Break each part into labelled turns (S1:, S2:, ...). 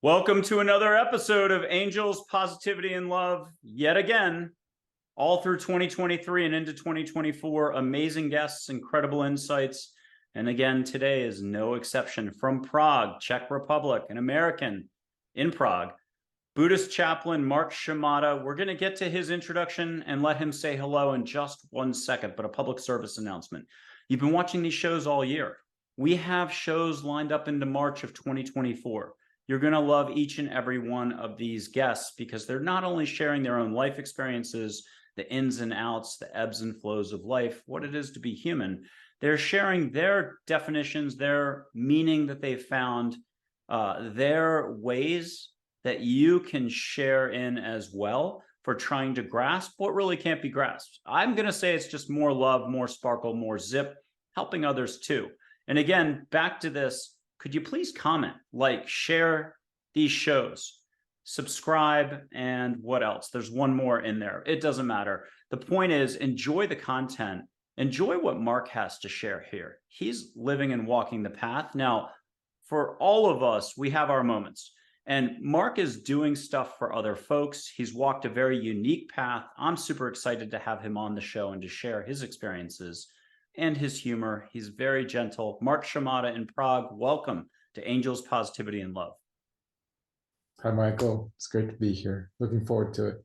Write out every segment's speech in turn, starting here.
S1: Welcome to another episode of Angels, Positivity, and Love. Yet again, all through 2023 and into 2024, amazing guests, incredible insights. And again, today is no exception. From Prague, Czech Republic, an American in Prague, Buddhist Chaplain Mark Shimada. We're going to get to his introduction and let him say hello in just 1 second, but a public service announcement. You've been watching these shows all year. We have shows lined up into March of 2024. You're going to love each and every one of these guests because they're not only sharing their own life experiences, the ins and outs, the ebbs and flows of life, what it is to be human. They're sharing their definitions, their meaning that they've found, their ways that you can share in as well for trying to grasp what really can't be grasped. I'm going to say it's just more love, more sparkle, more zip, helping others too. And again, back to this. Could you please comment, like, share these shows, subscribe, and what else? There's one more in there. It doesn't matter. The point is, enjoy the content. Enjoy what Mark has to share here. He's living and walking the path. Now, for all of us, we have our moments. And Mark is doing stuff for other folks. He's walked a very unique path. I'm super excited to have him on the show and to share his experiences and his humor. He's very gentle. Mark Shimada in Prague, welcome to Angels, Positivity, and Love.
S2: Hi, Michael. It's great to be here. Looking forward to it.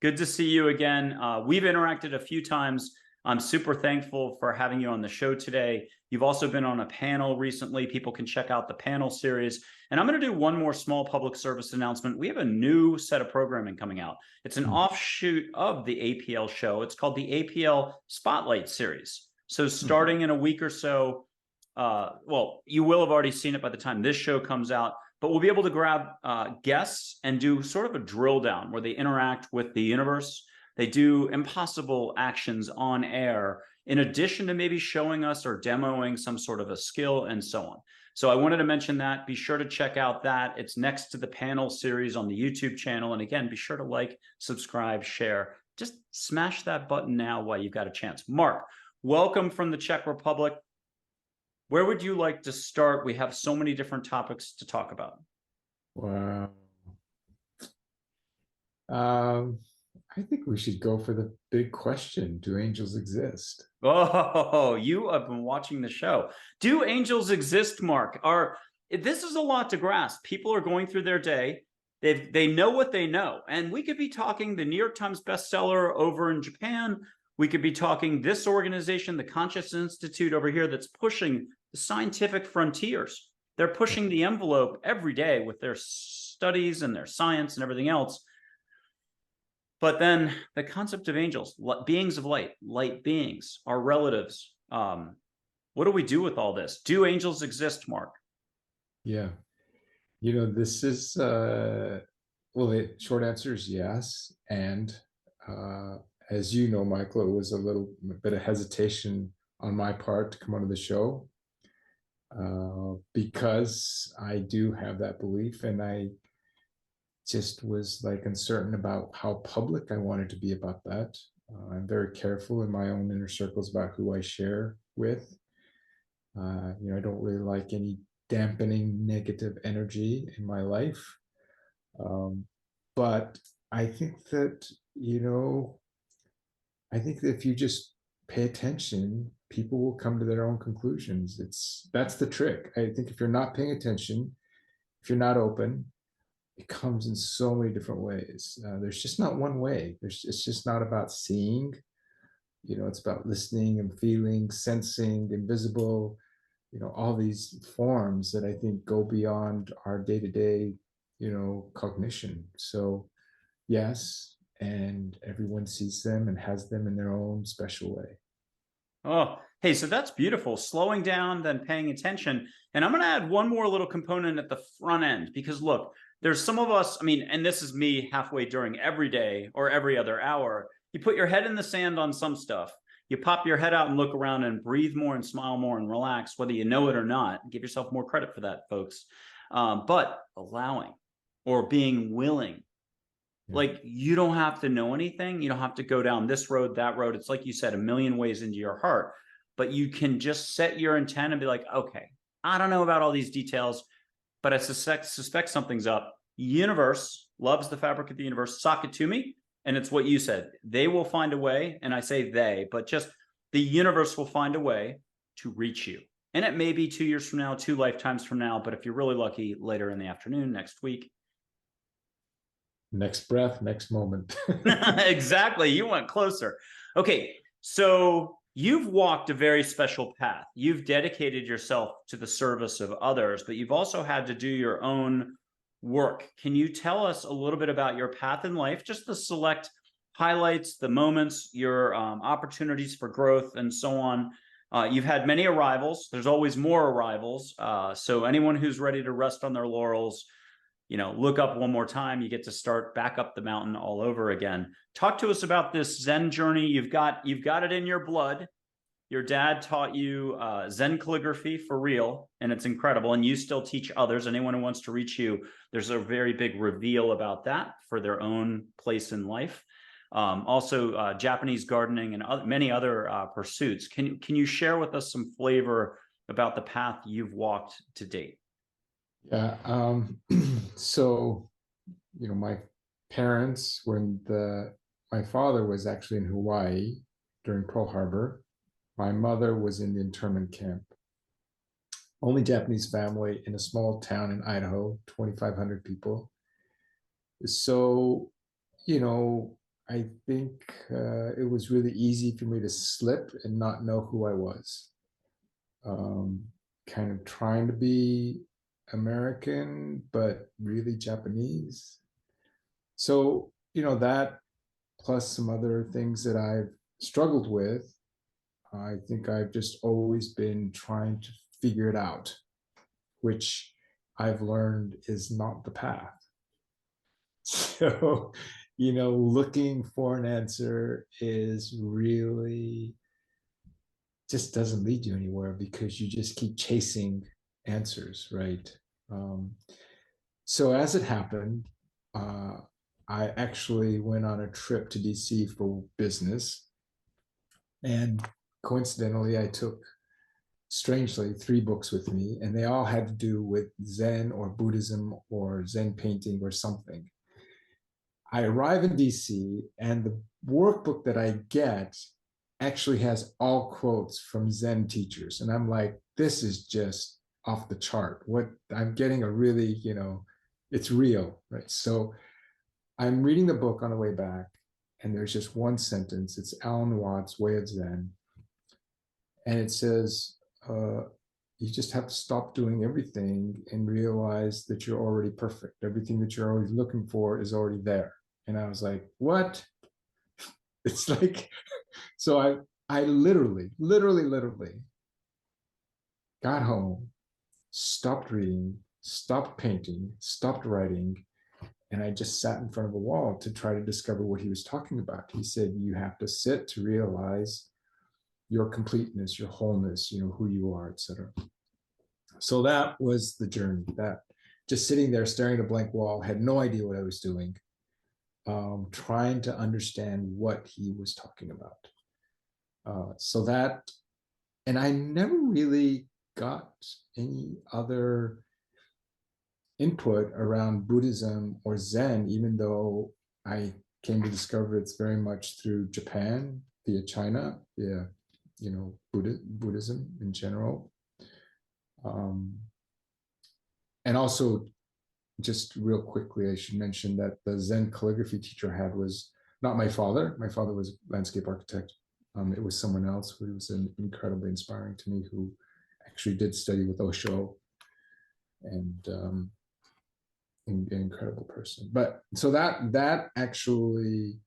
S1: Good to see you again. We've interacted a few times. I'm super thankful for having you on the show today. You've also been on a panel recently. People can check out the panel series. And I'm going to do one more small public service announcement. We have a new set of programming coming out. It's an offshoot of the APL show. It's called the APL Spotlight Series. So starting in a week or so, well, you will have already seen it by the time this show comes out, but we'll be able to grab guests and do sort of a drill down where they interact with the universe. They do impossible actions on air, in addition to maybe showing us or demoing some sort of a skill and so on. So I wanted to mention that. Be sure to check out that. It's next to the panel series on the YouTube channel. And again, be sure to like, subscribe, share. Just smash that button now while you've got a chance. Mark, welcome from the Czech Republic. Where would you like to start? We have so many different topics to talk about.
S2: Wow. I think we should go for the big question. Do angels exist?
S1: Oh, you have been watching the show. Do angels exist, Mark? This is a lot to grasp. People are going through their day. They know what they know. And we could be talking the New York Times bestseller over in Japan. We could be talking this organization, the Conscious Institute over here, that's pushing the scientific frontiers. They're pushing the envelope every day with their studies and their science and everything else. But then the concept of angels, beings of light beings, our relatives. What do we do with all this? Do angels exist, Mark?
S2: Yeah. You know, this is, well, the short answer is yes. And as you know, Michael, it was a bit of hesitation on my part to come onto the show because I do have that belief, and I just was like uncertain about how public I wanted to be about that. I'm very careful in my own inner circles about who I share with. You know, I don't really like any dampening negative energy in my life. But I think that, you know, I think that if you just pay attention, people will come to their own conclusions. That's the trick. I think if you're not paying attention, if you're not open, it comes in so many different ways. There's just not one way. It's just not about seeing, you know, it's about listening and feeling, sensing, invisible, you know, all these forms that I think go beyond our day-to-day, you know, cognition. So yes, and everyone sees them and has them in their own special way.
S1: Oh, hey, so that's beautiful. Slowing down, then paying attention. And I'm going to add one more little component at the front end, because look, there's some of us, I mean, and this is me halfway during every day or every other hour. You put your head in the sand on some stuff. You pop your head out and look around and breathe more and smile more and relax, whether you know it or not. Give yourself more credit for that, folks. But allowing or being willing. Like, you don't have to know anything. You don't have to go down this road, that road. It's like you said, a million ways into your heart. But you can just set your intent and be like, okay, I don't know about all these details, but I suspect something's up. Universe loves the fabric of the universe. Sock it to me. And it's what you said. They will find a way. And I say they, but just the universe will find a way to reach you. And it may be 2 years from now, 2 lifetimes from now, but if you're really lucky, later in the afternoon, next week.
S2: Next breath, next moment.
S1: Exactly. You went closer. Okay. So you've walked a very special path. You've dedicated yourself to the service of others, but you've also had to do your own work. Can you tell us a little bit about your path in life, just the select highlights, the moments, your opportunities for growth, and so on? You've had many arrivals. There's always more arrivals. So anyone who's ready to rest on their laurels, look up one more time. You get to start back up the mountain all over again. Talk to us about this Zen journey. You've got it in your blood. Your dad taught you Zen calligraphy for real, and it's incredible. And you still teach others. Anyone who wants to reach you, there's a very big reveal about that for their own place in life. Also, Japanese gardening and many other pursuits. Can you share with us some flavor about the path you've walked to date?
S2: Yeah. So, my parents, my father was actually in Hawaii during Pearl Harbor. My mother was in the internment camp. Only Japanese family in a small town in Idaho, 2,500 people. So, I think it was really easy for me to slip and not know who I was. Kind of trying to be American, but really Japanese. So, that plus some other things that I've struggled with, I think I've just always been trying to figure it out, which I've learned is not the path. So, looking for an answer is really just doesn't lead you anywhere because you just keep chasing answers, right? So as it happened, I actually went on a trip to DC for business. And coincidentally, I took, strangely, 3 books with me, and they all had to do with Zen or Buddhism or Zen painting or something. I arrive in DC, and the workbook that I get actually has all quotes from Zen teachers. And I'm like, this is just off the chart. What I'm getting a really, it's real, right? So I'm reading the book on the way back, and there's just one sentence. It's Alan Watts' Way of Zen. And it says, you just have to stop doing everything and realize that you're already perfect. Everything that you're always looking for is already there. And I was like, what? It's like, so I literally got home, stopped reading, stopped painting, stopped writing, and I just sat in front of a wall to try to discover what he was talking about. He said, you have to sit to realize your completeness, your wholeness, who you are, etc. So that was the journey. That just sitting there staring at a blank wall, had no idea what I was doing, trying to understand what he was talking about. So that, and I never really got any other input around Buddhism or Zen, even though I came to discover it's very much through Japan, via China, via Buddhism in general. And also, just real quickly, I should mention that the Zen calligraphy teacher I had was not my father. My father was a landscape architect. It was someone else who was incredibly inspiring to me, who actually did study with Osho, and an incredible person. But so that actually,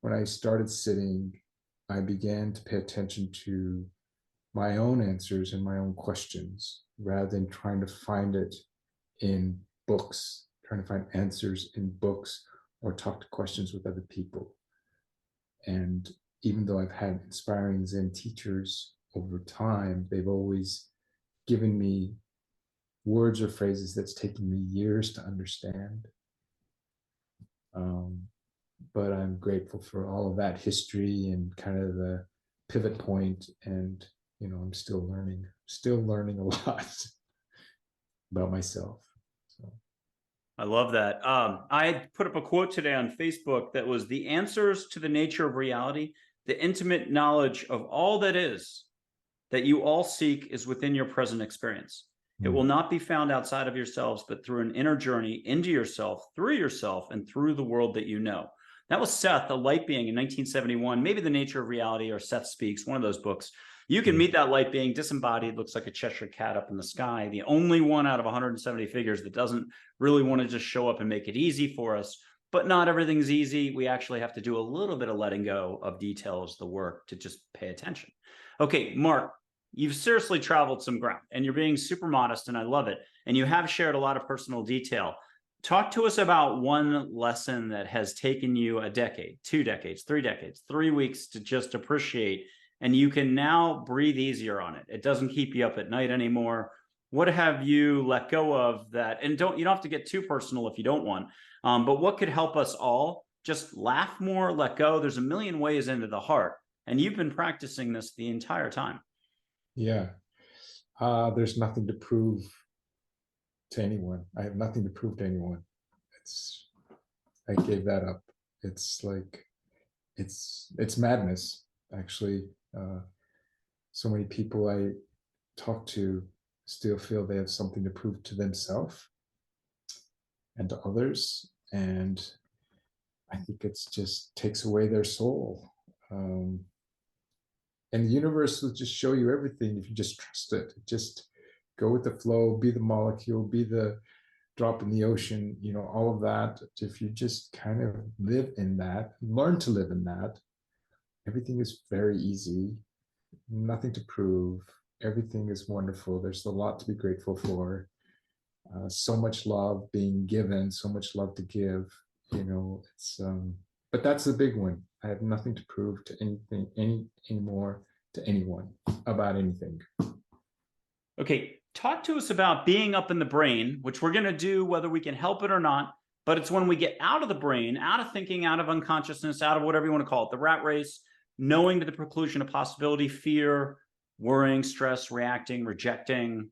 S2: when I started sitting, I began to pay attention to my own answers and my own questions, rather than trying to find it in books, trying to find answers in books or talk to questions with other people. And even though I've had inspiring Zen teachers over time, they've always given me words or phrases that's taken me years to understand. But I'm grateful for all of that history and kind of the pivot point. And, I'm still learning a lot. about myself. So.
S1: I love that. I put up a quote today on Facebook that was the answers to the nature of reality, the intimate knowledge of all that is that you all seek is within your present experience. It will not be found outside of yourselves, but through an inner journey into yourself, through yourself, and through the world that you know. That was Seth, a light being in 1971, maybe The Nature of Reality or Seth Speaks, one of those books. You can meet that light being disembodied, looks like a Cheshire cat up in the sky, the only one out of 170 figures that doesn't really want to just show up and make it easy for us. But not everything's easy. We actually have to do a little bit of letting go of details, the work to just pay attention. Okay, Mark, you've seriously traveled some ground and you're being super modest and I love it. And you have shared a lot of personal detail. Talk to us about one lesson that has taken you a decade, 2 decades, 3 decades, 3 weeks to just appreciate, and you can now breathe easier on it. It doesn't keep you up at night anymore. What have you let go of that? And you don't have to get too personal if you don't want, but what could help us all just laugh more, let go? There's a million ways into the heart, and you've been practicing this the entire time.
S2: Yeah. There's nothing to prove to anyone. I have nothing to prove to anyone. I gave that up. It's like, it's madness, actually. So many people I talk to still feel they have something to prove to themselves and to others. And I think it's just takes away their soul. And the universe will just show you everything if you just trust it. Just go with the flow, be the molecule, be the drop in the ocean, you know, all of that. If you just kind of live in that, learn to live in that, everything is very easy, nothing to prove, everything is wonderful. There's a lot to be grateful for. So much love being given, so much love to give, you know, but that's the big one. I have nothing to prove to anything anymore to anyone about anything.
S1: Okay, talk to us about being up in the brain, which we're going to do whether we can help it or not. But it's when we get out of the brain, out of thinking, out of unconsciousness, out of whatever you want to call it, the rat race, knowing to the preclusion of possibility, fear, worrying, stress, reacting, rejecting,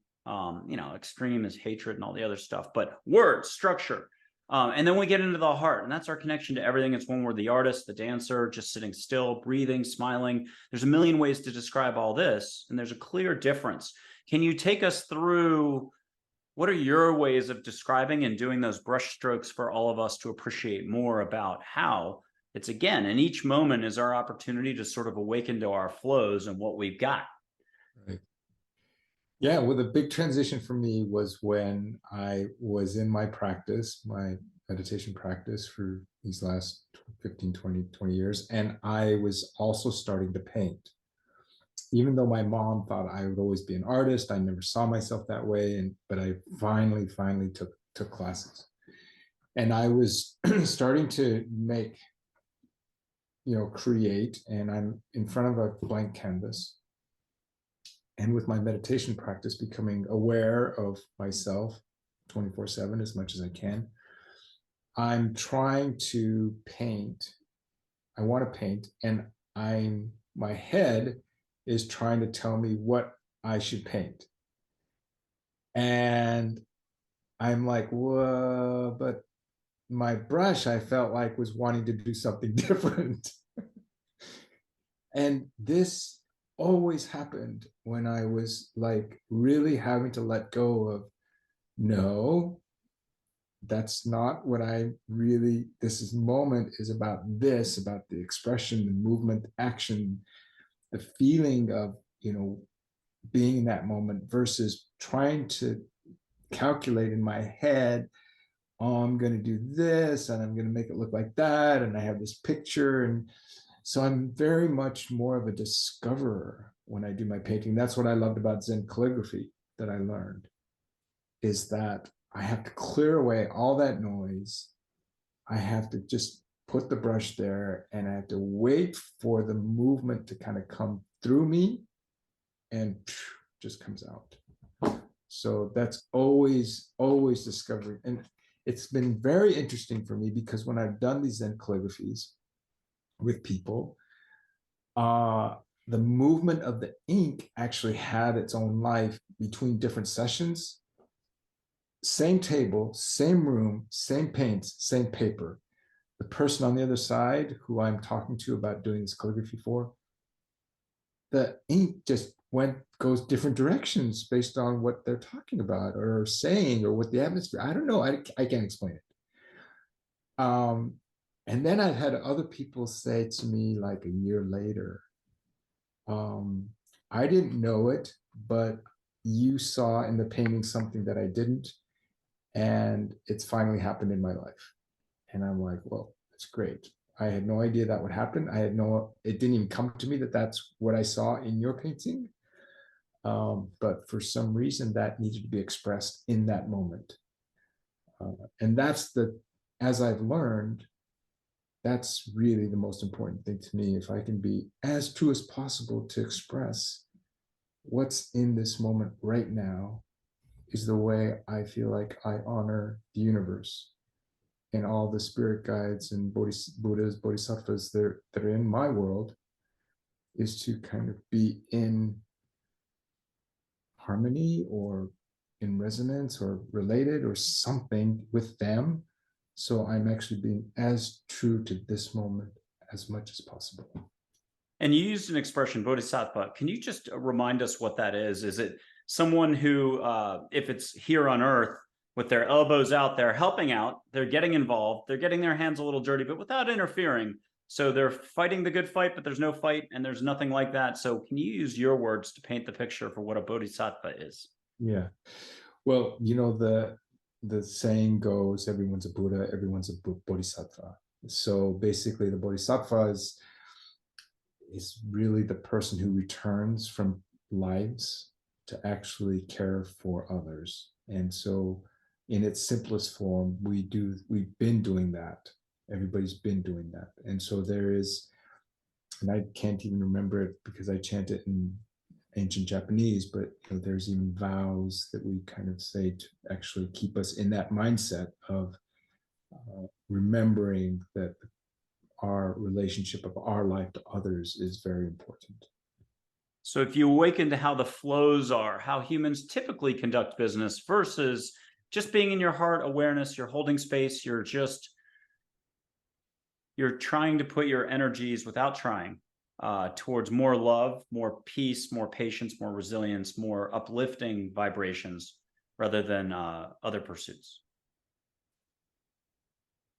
S1: extreme is hatred and all the other stuff, but words, structure. And then we get into the heart, and that's our connection to everything. It's when we're the artist, the dancer, just sitting still, breathing, smiling. There's a million ways to describe all this, and there's a clear difference. Can you take us through what are your ways of describing and doing those brush strokes for all of us to appreciate more about how it's, again, and each moment is our opportunity to sort of awaken to our flows and what we've got.
S2: Right. Yeah, well, the big transition for me was when I was in my practice, my meditation practice for these last 15, 20 years. And I was also starting to paint. Even though my mom thought I would always be an artist, I never saw myself that way. But I finally took classes. And I was starting to create, and I'm in front of a blank canvas. And with my meditation practice, becoming aware of myself 24/7 as much as I can, I'm trying to paint. I want to paint, and my head is trying to tell me what I should paint. And I'm like, whoa, but my brush, I felt like, was wanting to do something different. And this always happened when I was like really having to let go of, no, that's not what this moment is about the expression, the movement, action, the feeling of, being in that moment versus trying to calculate in my head, oh, I'm going to do this and I'm going to make it look like that. And I have this picture. And so I'm very much more of a discoverer when I do my painting. That's what I loved about Zen calligraphy that I learned, is that I have to clear away all that noise. I have to just put the brush there, and I have to wait for the movement to kind of come through me, and just comes out. So that's always discovery. And it's been very interesting for me, because when I've done these Zen calligraphies with people, the movement of the ink actually had its own life between different sessions. same table, same room, same paints, same paper. The person on the other side who I'm talking to about doing this calligraphy for, the ink just goes different directions based on what they're talking about or saying or what the atmosphere. I don't know. I can't explain it. And then I've had other people say to me like a year later, I didn't know it, but you saw in the painting something that I didn't, and it's finally happened in my life. And I'm like, well, that's great. I had no idea that would happen. It didn't even come to me that that's what I saw in your painting. But for some reason that needed to be expressed in that moment. And as I've learned, that's really the most important thing to me. If I can be as true as possible to express what's in this moment right now, is the way I feel like I honor the universe and all the spirit guides and Buddhas, Bodhisattvas that are in my world, is to kind of be in harmony or in resonance or related or something with them. So I'm actually being as true to this moment as much as possible.
S1: And you used an expression, bodhisattva. Can you just remind us what that is? Is it someone who, if it's here on earth, with their elbows out there helping out, they're getting involved, they're getting their hands a little dirty, but without interfering. So they're fighting the good fight, but there's no fight and there's nothing like that. So can you use your words to paint the picture for what a bodhisattva is?
S2: Yeah. Well, you know, the saying goes, everyone's a Buddha, everyone's a bodhisattva. So basically the bodhisattva is really the person who returns from lives to actually care for others. And so in its simplest form, we've been doing that. Everybody's been doing that. And so there is, and I can't even remember it because I chant it in ancient Japanese, but there's even vows that we kind of say to actually keep us in that mindset of remembering that our relationship of our life to others is very important.
S1: So if you awaken to how the flows are, how humans typically conduct business versus just being in your heart awareness, you're holding space, you're trying to put your energies without trying towards more love, more peace, more patience, more resilience, more uplifting vibrations rather than other pursuits.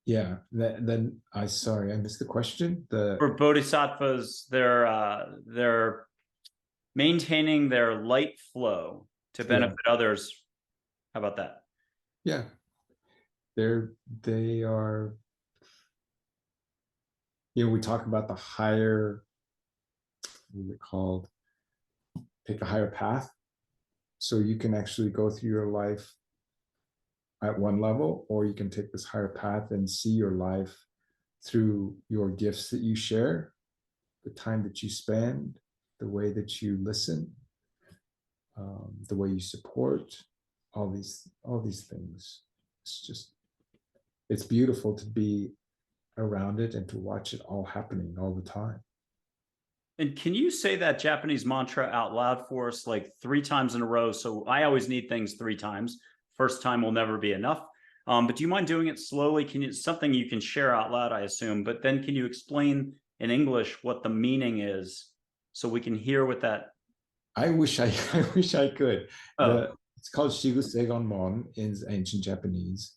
S2: Yeah, then sorry, I missed the question.
S1: For bodhisattvas, they're maintaining their light flow to benefit others. How about that?
S2: Yeah, they are. We talk about the higher, what is it called? Take a higher path. So you can actually go through your life at one level, or you can take this higher path and see your life through your gifts that you share, the time that you spend, the way that you listen, the way you support, all these things. It's beautiful to be around it and to watch it all happening all the time.
S1: And can you say that Japanese mantra out loud for us, like 3 times in a row? So I always need things 3 times. First time will never be enough. But do you mind doing it slowly? Something you can share out loud, I assume, but then can you explain in English what the meaning is so we can hear what that...
S2: I wish I could.
S1: Oh.
S2: It's called Shigu Seigon Mon in ancient Japanese,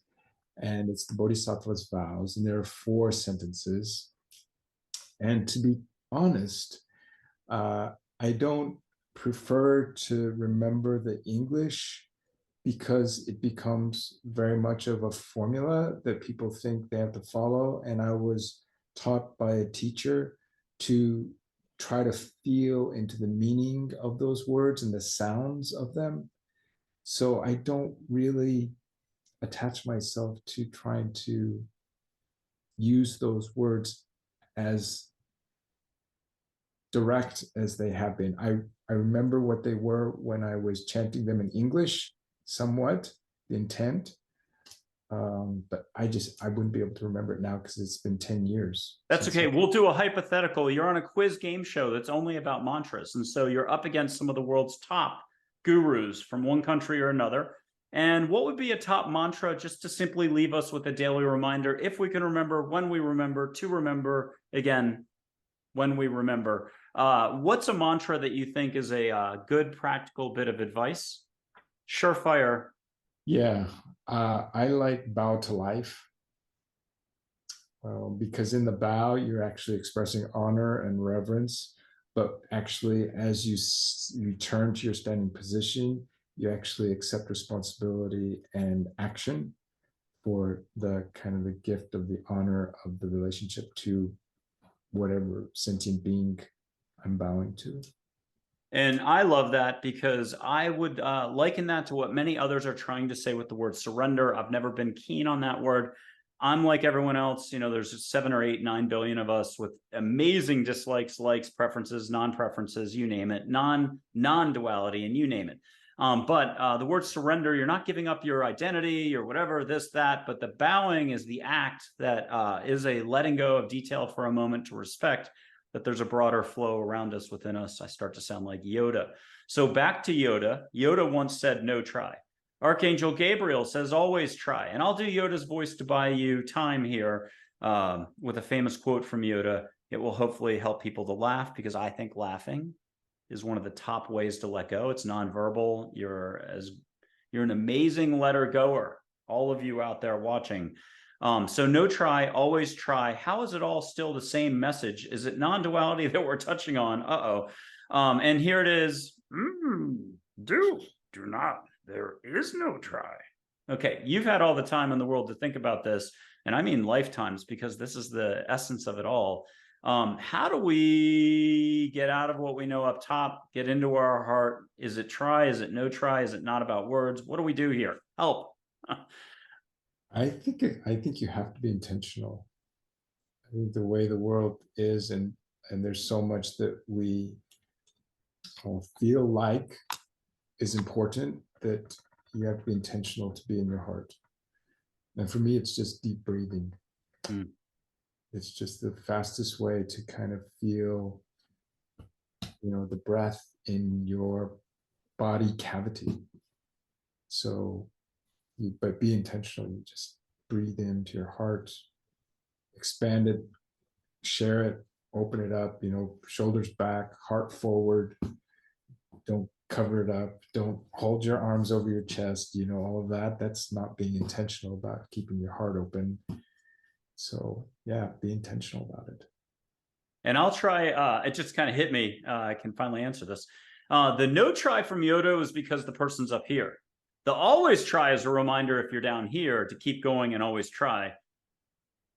S2: and it's the Bodhisattva's vows, and there are 4 sentences. And to be honest, I don't prefer to remember the English because it becomes very much of a formula that people think they have to follow. And I was taught by a teacher to try to feel into the meaning of those words and the sounds of them. So I don't really attach myself to trying to use those words as direct as they have been. I remember what they were when I was chanting them in English, somewhat, the intent. But I wouldn't be able to remember it now because it's been 10 years.
S1: That's okay. We'll do a hypothetical. You're on a quiz game show that's only about mantras. And so you're up against some of the world's top gurus from one country or another. And what would be a top mantra just to simply leave us with a daily reminder, if we can remember, when we remember, to remember, again, when we remember. What's a mantra that you think is a good practical bit of advice? Surefire.
S2: Yeah, I like bow to life. Because in the bow, you're actually expressing honor and reverence, but actually, as you return to your standing position, you actually accept responsibility and action for the kind of the gift of the honor of the relationship to whatever sentient being I'm bowing to.
S1: And I love that because I would liken that to what many others are trying to say with the word surrender. I've never been keen on that word. I'm like everyone else, you know, there's 7 or 8, 9 billion of us with amazing dislikes, likes, preferences, non-preferences, you name it, non-duality, and you name it. But the word surrender, you're not giving up your identity or whatever, this, that, but the bowing is the act that is a letting go of detail for a moment to respect that there's a broader flow around us, within us. I start to sound like Yoda. So back to Yoda. Yoda once said, no try. Archangel Gabriel says, always try. And I'll do Yoda's voice to buy you time here with a famous quote from Yoda. It will hopefully help people to laugh, because I think laughing is one of the top ways to let go. It's nonverbal. You're an amazing letter goer, all of you out there watching. So no try, always try. How is it all still the same message? Is it non-duality that we're touching on? And here it is. Do not. There is no try. Okay, you've had all the time in the world to think about this, and I mean lifetimes, because this is the essence of it all. How do we get out of what we know up top, get into our heart? Is it try? Is it no try? Is it not about words? What do we do here? Help.
S2: I think you have to be intentional. I think the way the world is, and there's so much that we feel like is important, that you have to be intentional to be in your heart. And for me, it's just deep breathing. It's just the fastest way to kind of feel, the breath in your body cavity. So, but be intentional. You just breathe into your heart, expand it, share it, open it up, shoulders back, heart forward. Don't cover it up. Don't hold your arms over your chest, all of that. That's not being intentional about keeping your heart open. So yeah, be intentional about it.
S1: And I'll try, it just kind of hit me. I can finally answer this. The no try from Yoda is because the person's up here. The always try is a reminder, if you're down here, to keep going and always try.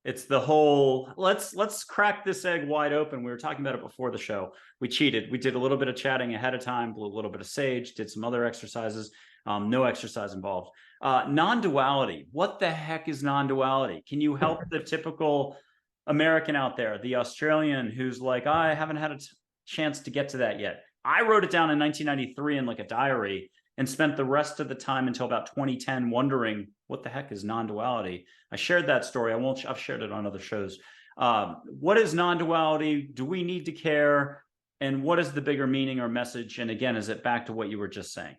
S1: It's the whole, let's crack this egg wide open. We were talking about it before the show. We cheated. We did a little bit of chatting ahead of time, blew a little bit of sage, did some other exercises, no exercise involved. Non-duality. What the heck is non-duality? Can you help the typical American out there, the Australian who's like, I haven't had a chance to get to that yet. I wrote it down in 1993 in like a diary and spent the rest of the time until about 2010 wondering what the heck is non-duality. I shared that story. I've shared it on other shows. What is non-duality? Do we need to care? And what is the bigger meaning or message? And again, is it back to what you were just saying?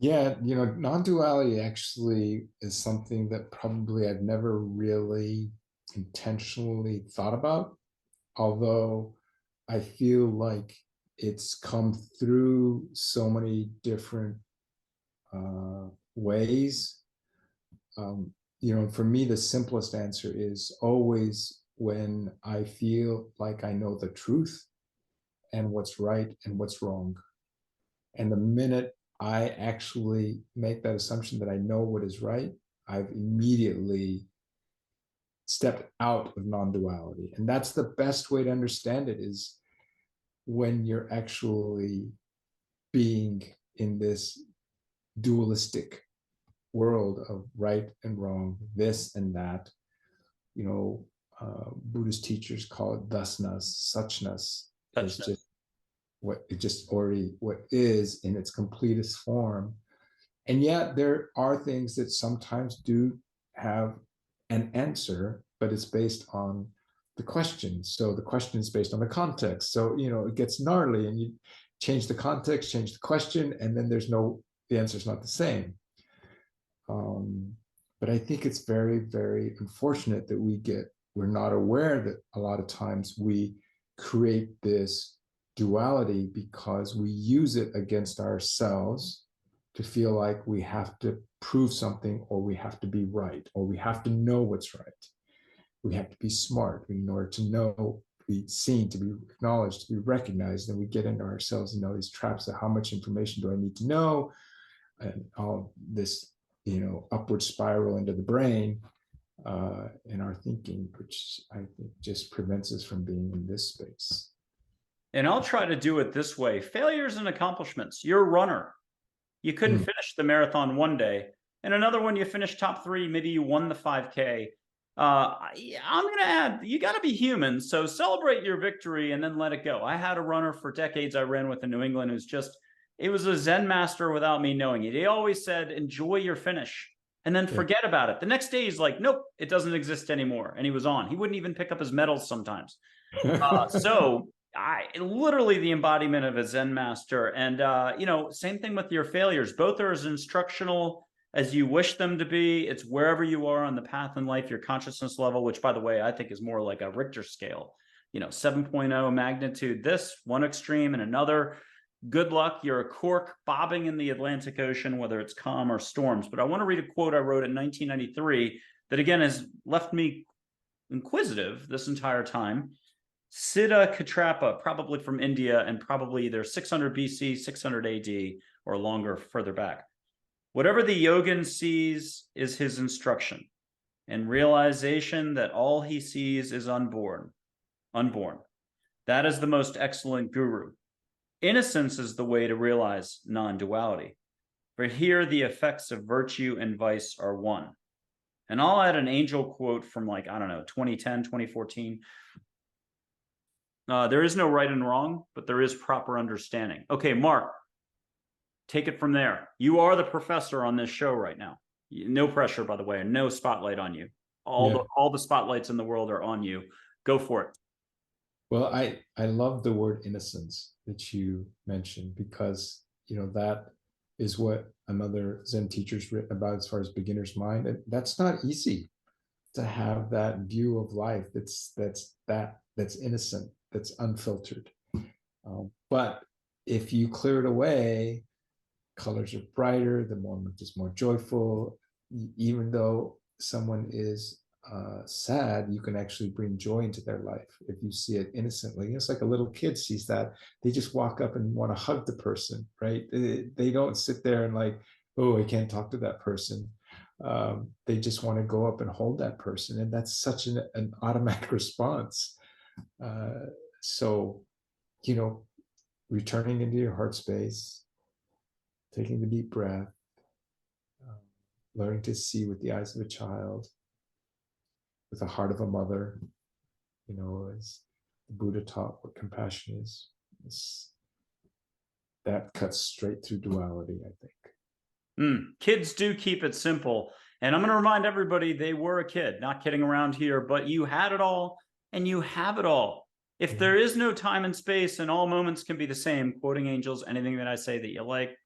S2: Yeah, non-duality actually is something that probably I've never really intentionally thought about, although I feel like it's come through so many different ways. For me, the simplest answer is always when I feel like I know the truth and what's right and what's wrong. And the minute I actually make that assumption that I know what is right, I've immediately stepped out of non-duality. And that's the best way to understand it, is when you're actually being in this dualistic world of right and wrong, this and that. Buddhist teachers call it thusness, suchness. It's just what is in its completest form. And yet there are things that sometimes do have an answer, but it's based on the question. So the question is based on the context. So, it gets gnarly, and you change the context, change the question, and then there's no the answer is not the same. But I think it's very, very unfortunate that we're not aware that a lot of times we create this duality because we use it against ourselves to feel like we have to prove something, or we have to be right, or we have to know what's right. We have to be smart in order to know, to be seen, to be acknowledged, to be recognized. And we get into ourselves and these traps of how much information do I need to know, and all this, upward spiral into the brain in our thinking, which I think just prevents us from being in this space.
S1: And I'll try to do it this way. Failures and accomplishments. You're a runner. You couldn't finish the marathon one day. And another one, you finished top 3. Maybe you won the 5K. I'm going to add, you got to be human. So celebrate your victory and then let it go. I had a runner for decades I ran with in New England who's it was a Zen master without me knowing it. He always said, enjoy your finish and then forget about it. The next day he's like, nope, it doesn't exist anymore. And he was on. He wouldn't even pick up his medals sometimes. So literally the embodiment of a Zen master. And, same thing with your failures. Both are as instructional as you wish them to be. It's wherever you are on the path in life, your consciousness level, which, by the way, I think is more like a Richter scale, 7.0 magnitude, this one extreme and another. Good luck. You're a cork bobbing in the Atlantic Ocean, whether it's calm or storms. But I want to read a quote I wrote in 1993 that, again, has left me inquisitive this entire time. Siddha Katrapa, probably from India, and probably either 600 BC, 600 AD, or longer further back. Whatever the yogin sees is his instruction, and realization that all he sees is unborn. That is the most excellent guru. Innocence is the way to realize non-duality. For here the effects of virtue and vice are one. And I'll add an angel quote from 2010, 2014. There is no right and wrong, but there is proper understanding. Okay, Mark, take it from there. You are the professor on this show right now. No pressure, by the way, and no spotlight on you. All the spotlights in the world are on you. Go for it.
S2: Well, I love the word innocence that you mentioned, because that is what another Zen teacher's written about as far as beginner's mind. And that's not easy, to have that view of life that's innocent, that's unfiltered. But if you clear it away, colors are brighter, the moment is more joyful. Even though someone is sad, you can actually bring joy into their life if you see it innocently. It's like a little kid sees that, they just walk up and want to hug the person, right? They don't sit there and like, oh, I can't talk to that person. They just want to go up and hold that person, and that's such an automatic response. So returning into your heart space, taking the deep breath, learning to see with the eyes of a child, with the heart of a mother, as the Buddha taught what compassion is. That cuts straight through duality, I think.
S1: Kids do keep it simple. And I'm going to remind everybody they were a kid, not kidding around here, but you had it all and you have it all. If there is no time and space and all moments can be the same, quoting angels, anything that I say that you like,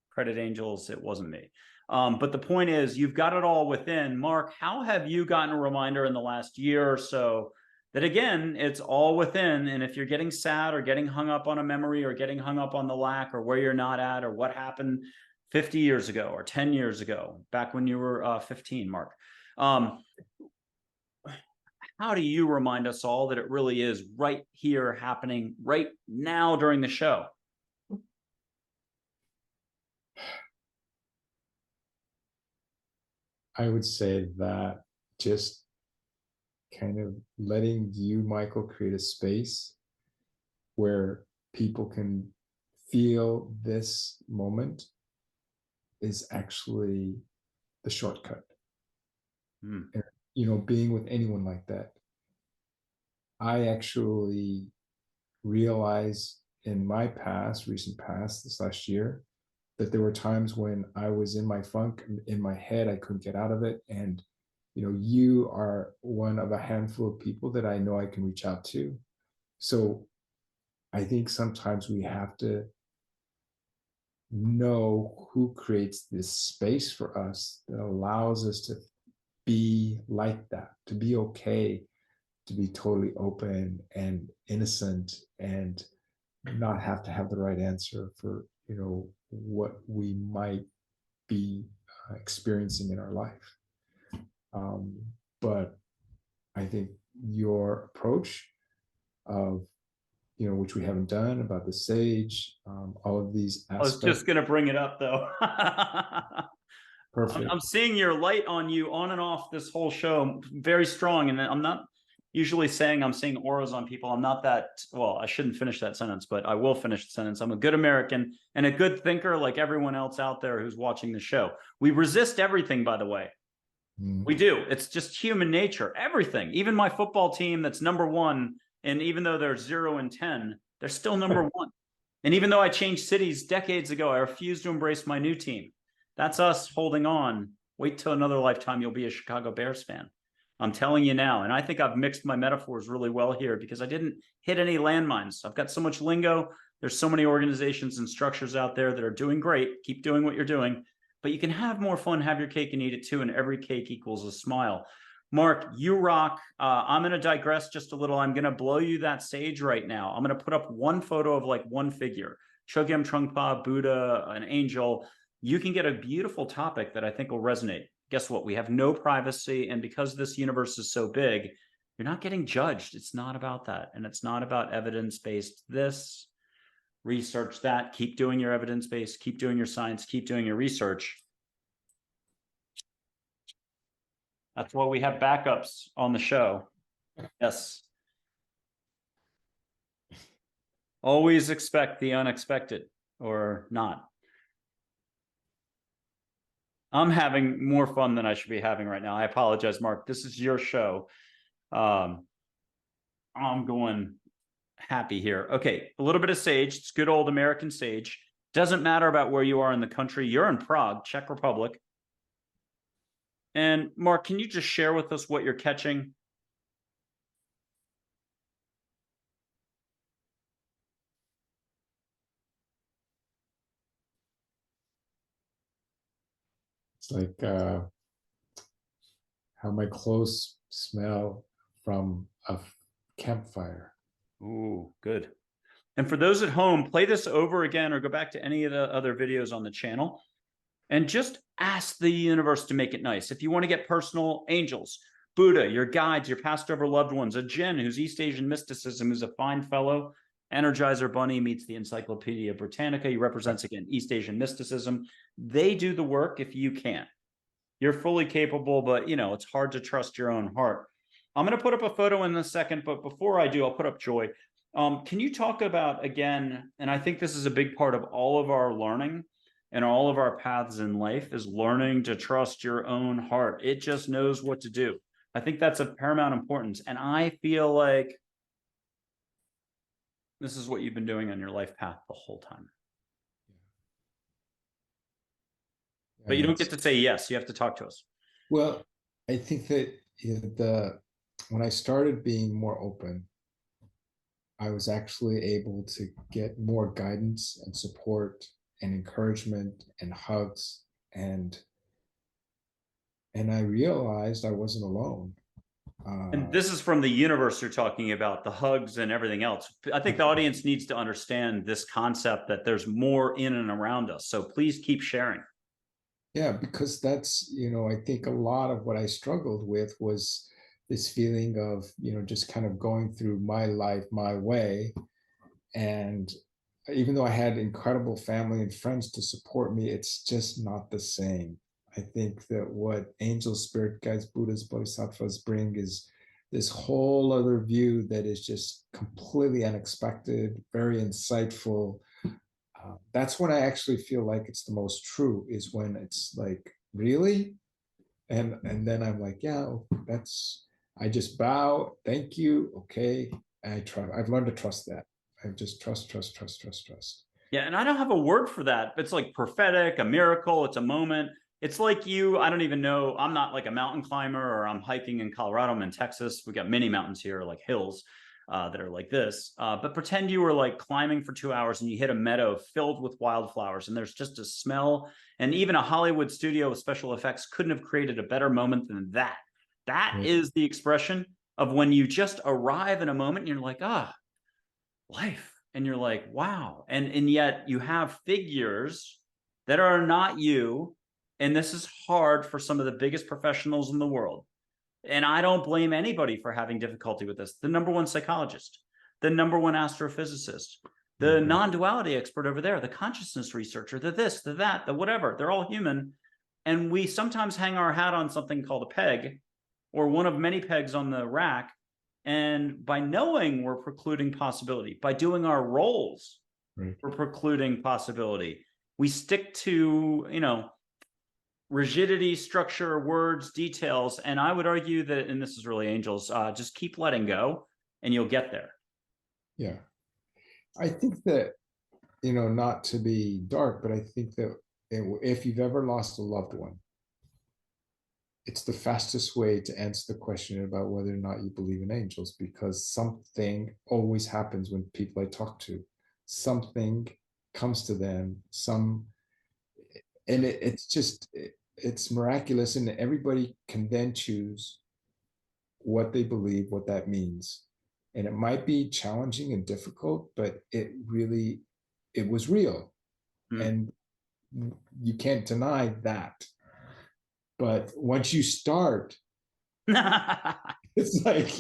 S1: credit angels, it wasn't me. But the point is, you've got it all within. Mark, how have you gotten a reminder in the last year or so that, again, it's all within? And if you're getting sad or getting hung up on a memory or getting hung up on the lack or where you're not at or what happened 50 years ago or 10 years ago, back when you were 15, Mark, how do you remind us all that it really is right here happening right now during the show?
S2: I would say that just kind of letting you, Michael, create a space where people can feel this moment is actually the shortcut. Being with anyone like that, I actually realized in my recent past, this last year, that there were times when I was in my funk, in my head, I couldn't get out of it. And, you are one of a handful of people that I know I can reach out to. So I think sometimes we have to know who creates this space for us that allows us to be like that, to be okay, to be totally open and innocent, and not have to have the right answer for, you know, what we might be experiencing in our life. But I think your approach of, you know, which we haven't done, about the sage, all of these
S1: I was
S2: aspects.
S1: just going to bring it up though.
S2: Perfect.
S1: I'm seeing your light on you on and off this whole show, very strong. And I'm not usually saying I'm seeing auras on people. I'm not that, well, I shouldn't finish that sentence, but I will finish the sentence. I'm a good American and a good thinker like everyone else out there who's watching the show. We resist everything, by the way. We do. It's just human nature. Everything. Even my football team that's number one, and even though they're 0 and 10, they're still number one. And even though I changed cities decades ago, I refuse to embrace my new team. That's us holding on. Wait till another lifetime, you'll be a Chicago Bears fan. I'm telling you now. And I think I've mixed my metaphors really well here because I didn't hit any landmines. I've got so much lingo. There's so many organizations and structures out there that are doing great. Keep doing what you're doing. But you can have more fun, have your cake and eat it too. And every cake equals a smile. Mark, you rock. I'm going to digress just a little. I'm going to blow you that sage right now. I'm going to put up one photo of like one figure, Chogyam Trungpa, Buddha, an angel. You can get a beautiful topic that I think will resonate. Guess what? We have no privacy. And because this universe is so big, you're not getting judged. It's not about that. And it's not about evidence-based this, research that, keep doing your evidence-based, keep doing your science, keep doing your research. That's why we have backups on the show. Yes. Always expect the unexpected or not. I'm having more fun than I should be having right now. I apologize, Mark. This is your show. I'm going happy here. Okay, a little bit of sage. It's good old American sage. Doesn't matter about where you are in the country. You're in Prague, Czech Republic. And Mark, can you just share with us what you're catching?
S2: It's like how my clothes smell from a campfire.
S1: Ooh, good. And for those at home, play this over again or go back to any of the other videos on the channel and just ask the universe to make it nice. If you want to get personal, angels, Buddha, your guides, your passed over loved ones, a Jinn who's East Asian mysticism, who's a fine fellow, Energizer Bunny meets the Encyclopedia Britannica. He represents, again, East Asian mysticism. They do the work if you can't. You're fully capable, but, you know, it's hard to trust your own heart. I'm going to put up a photo in a second, but before I do, I'll put up Joy. Can you talk about, again, and I think this is a big part of all of our learning and all of our paths in life is learning to trust your own heart. It just knows what to do. I think that's of paramount importance. And I feel like this is what you've been doing on your life path the whole time. But you don't get to say yes. You have to talk to us.
S2: Well, I think that, you know, when I started being more open, I was actually able to get more guidance and support and encouragement and hugs, and I realized I wasn't alone.
S1: And this is from the universe you're talking about, the hugs and everything else. I think the audience needs to understand this concept that there's more in and around us. So please keep sharing.
S2: Yeah, because that's, you know, I think a lot of what I struggled with was this feeling of, you know, just kind of going through my life my way. And even though I had incredible family and friends to support me, it's just not the same. I think that what angels, spirit guides, Buddhas, Bodhisattvas bring is this whole other view that is just completely unexpected, very insightful. That's when I actually feel like it's the most true, is when it's like, really? And then I'm like, yeah, that's, I just bow, thank you, okay. I try, I've learned to trust that. I just trust.
S1: Yeah, and I don't have a word for that. It's like prophetic, a miracle, it's a moment. It's like you, I don't even know, I'm not like a mountain climber or I'm hiking in Colorado, I'm in Texas. We got many mountains here, like hills. that are like this. But pretend you were like climbing for 2 hours and you hit a meadow filled with wildflowers, and there's just a smell. And even a Hollywood studio with special effects couldn't have created a better moment than that. That is the expression of when you just arrive in a moment and you're like, life. And you're like, wow. And yet you have figures that are not you. And this is hard for some of the biggest professionals in the world. And I don't blame anybody for having difficulty with this. The number one psychologist, the number one astrophysicist, the non-duality expert over there, the consciousness researcher, the this, the that, the whatever, they're all human. And we sometimes hang our hat on something called a peg, or one of many pegs on the rack. And by knowing we're precluding possibility, by doing our roles, we're precluding possibility. We stick to, rigidity, structure, words, details. And I would argue that, and this is really angels, just keep letting go and you'll get there.
S2: Yeah. I think that, not to be dark, but I think that if you've ever lost a loved one, it's the fastest way to answer the question about whether or not you believe in angels, because something always happens when people I talk to, something comes to them, and it's miraculous, and everybody can then choose what they believe, what that means. And it might be challenging and difficult, but it was real. And you can't deny that. But once you start, it's like,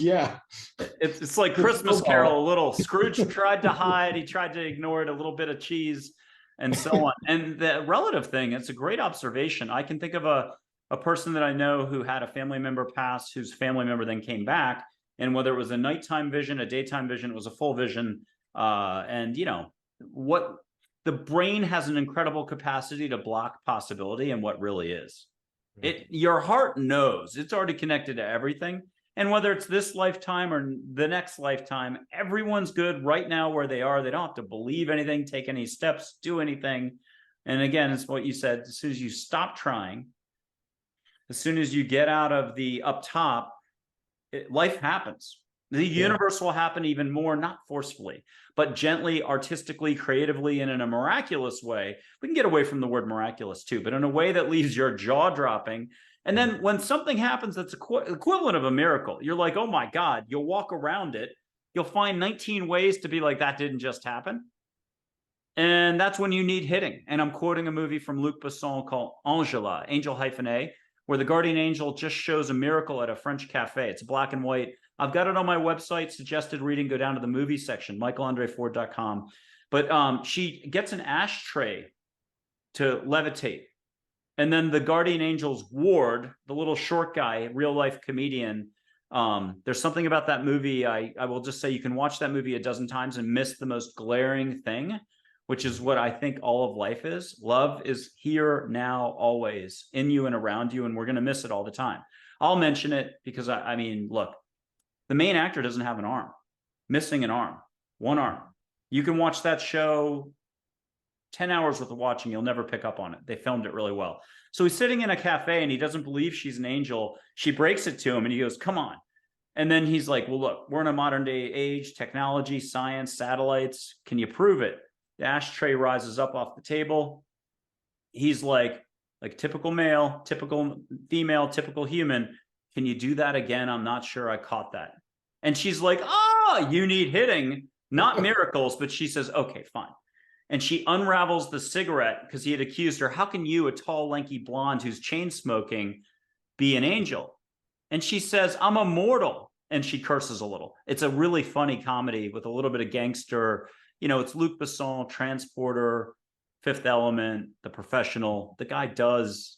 S1: it's like Christmas Carol a little. Scrooge tried to hide, he tried to ignore it, a little bit of cheese and so on. And the relative thing, it's a great observation. I can think of a person that I know who had a family member pass, whose family member then came back. And whether it was a nighttime vision, a daytime vision, it was a full vision. And what the brain has an incredible capacity to block possibility and what really is. Your heart knows, it's already connected to everything. And whether it's this lifetime or the next lifetime, everyone's good right now where they are. They don't have to believe anything, take any steps, do anything. And again, it's what you said, as soon as you stop trying, as soon as you get out of the up top, life happens. The universe will happen even more, not forcefully, but gently, artistically, creatively, and in a miraculous way. We can get away from the word miraculous too, but in a way that leaves your jaw dropping. And then when something happens that's equivalent of a miracle, you're like, oh my God, you'll walk around it. You'll find 19 ways to be like, that didn't just happen. And that's when you need hitting. And I'm quoting a movie from Luc Besson called Angela, Angel-A, where the guardian angel just shows a miracle at a French cafe. It's black and white. I've got it on my website, suggested reading, go down to the movie section, michaelandreford.com. But she gets an ashtray to levitate. And then the guardian angel's ward, the little short guy, real life comedian, there's something about that movie. I will just say you can watch that movie a dozen times and miss the most glaring thing, which is what I think all of life is. Love is here, now, always, in you and around you, and we're going to miss it all the time. I'll mention it because, I mean, look, the main actor doesn't have an arm, missing an arm, one arm. You can watch that show 10 hours worth of watching, you'll never pick up on it. They filmed it really well. So he's sitting in a cafe and he doesn't believe she's an angel. She breaks it to him and he goes, come on. And then he's like, well, look, we're in a modern day age, technology, science, satellites. Can you prove it? The ashtray rises up off the table. He's like typical male, typical female, typical human. Can you do that again? I'm not sure I caught that. And she's like, you need hitting, not miracles. But she says, okay, fine. And she unravels the cigarette because he had accused her. How can you, a tall, lanky blonde who's chain smoking, be an angel? And she says, I'm immortal. And she curses a little. It's a really funny comedy with a little bit of gangster. It's Luc Besson, Transporter, Fifth Element, The Professional. The guy does,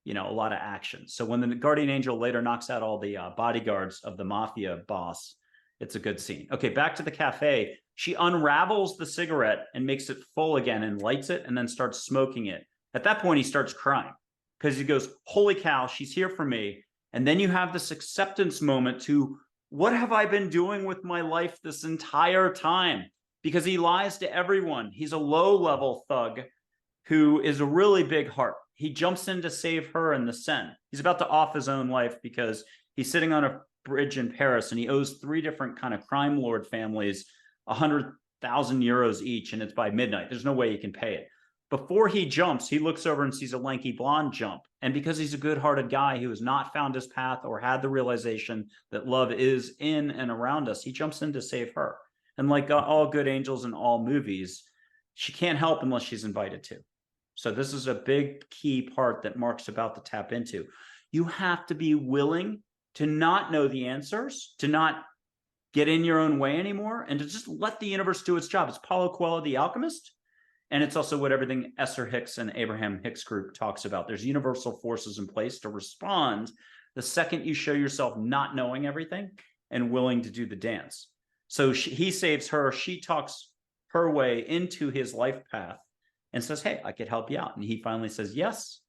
S1: a lot of action. So when the guardian angel later knocks out all the bodyguards of the mafia boss, it's a good scene. Okay, back to the cafe. She unravels the cigarette and makes it full again and lights it and then starts smoking it. At that point, he starts crying because he goes, holy cow, she's here for me. And then you have this acceptance moment to, what have I been doing with my life this entire time? Because he lies to everyone. He's a low-level thug who is a really big heart. He jumps in to save her in the Seine. He's about to off his own life because he's sitting on a bridge in Paris, and he owes 3 different kind of crime lord families 100,000 euros each, and it's by midnight. There's no way he can pay it. Before he jumps, he looks over and sees a lanky blonde jump. And because he's a good-hearted guy who has not found his path or had the realization that love is in and around us, he jumps in to save her. And like all good angels in all movies, she can't help unless she's invited to. So this is a big key part that Mark's about to tap into. You have to be willing to not know the answers, to not get in your own way anymore, and to just let the universe do its job. It's Paulo Coelho, the alchemist. And it's also what everything Esther Hicks and Abraham Hicks group talks about. There's universal forces in place to respond the second you show yourself not knowing everything and willing to do the dance. So he saves her. She talks her way into his life path and says, hey, I could help you out. And he finally says yes.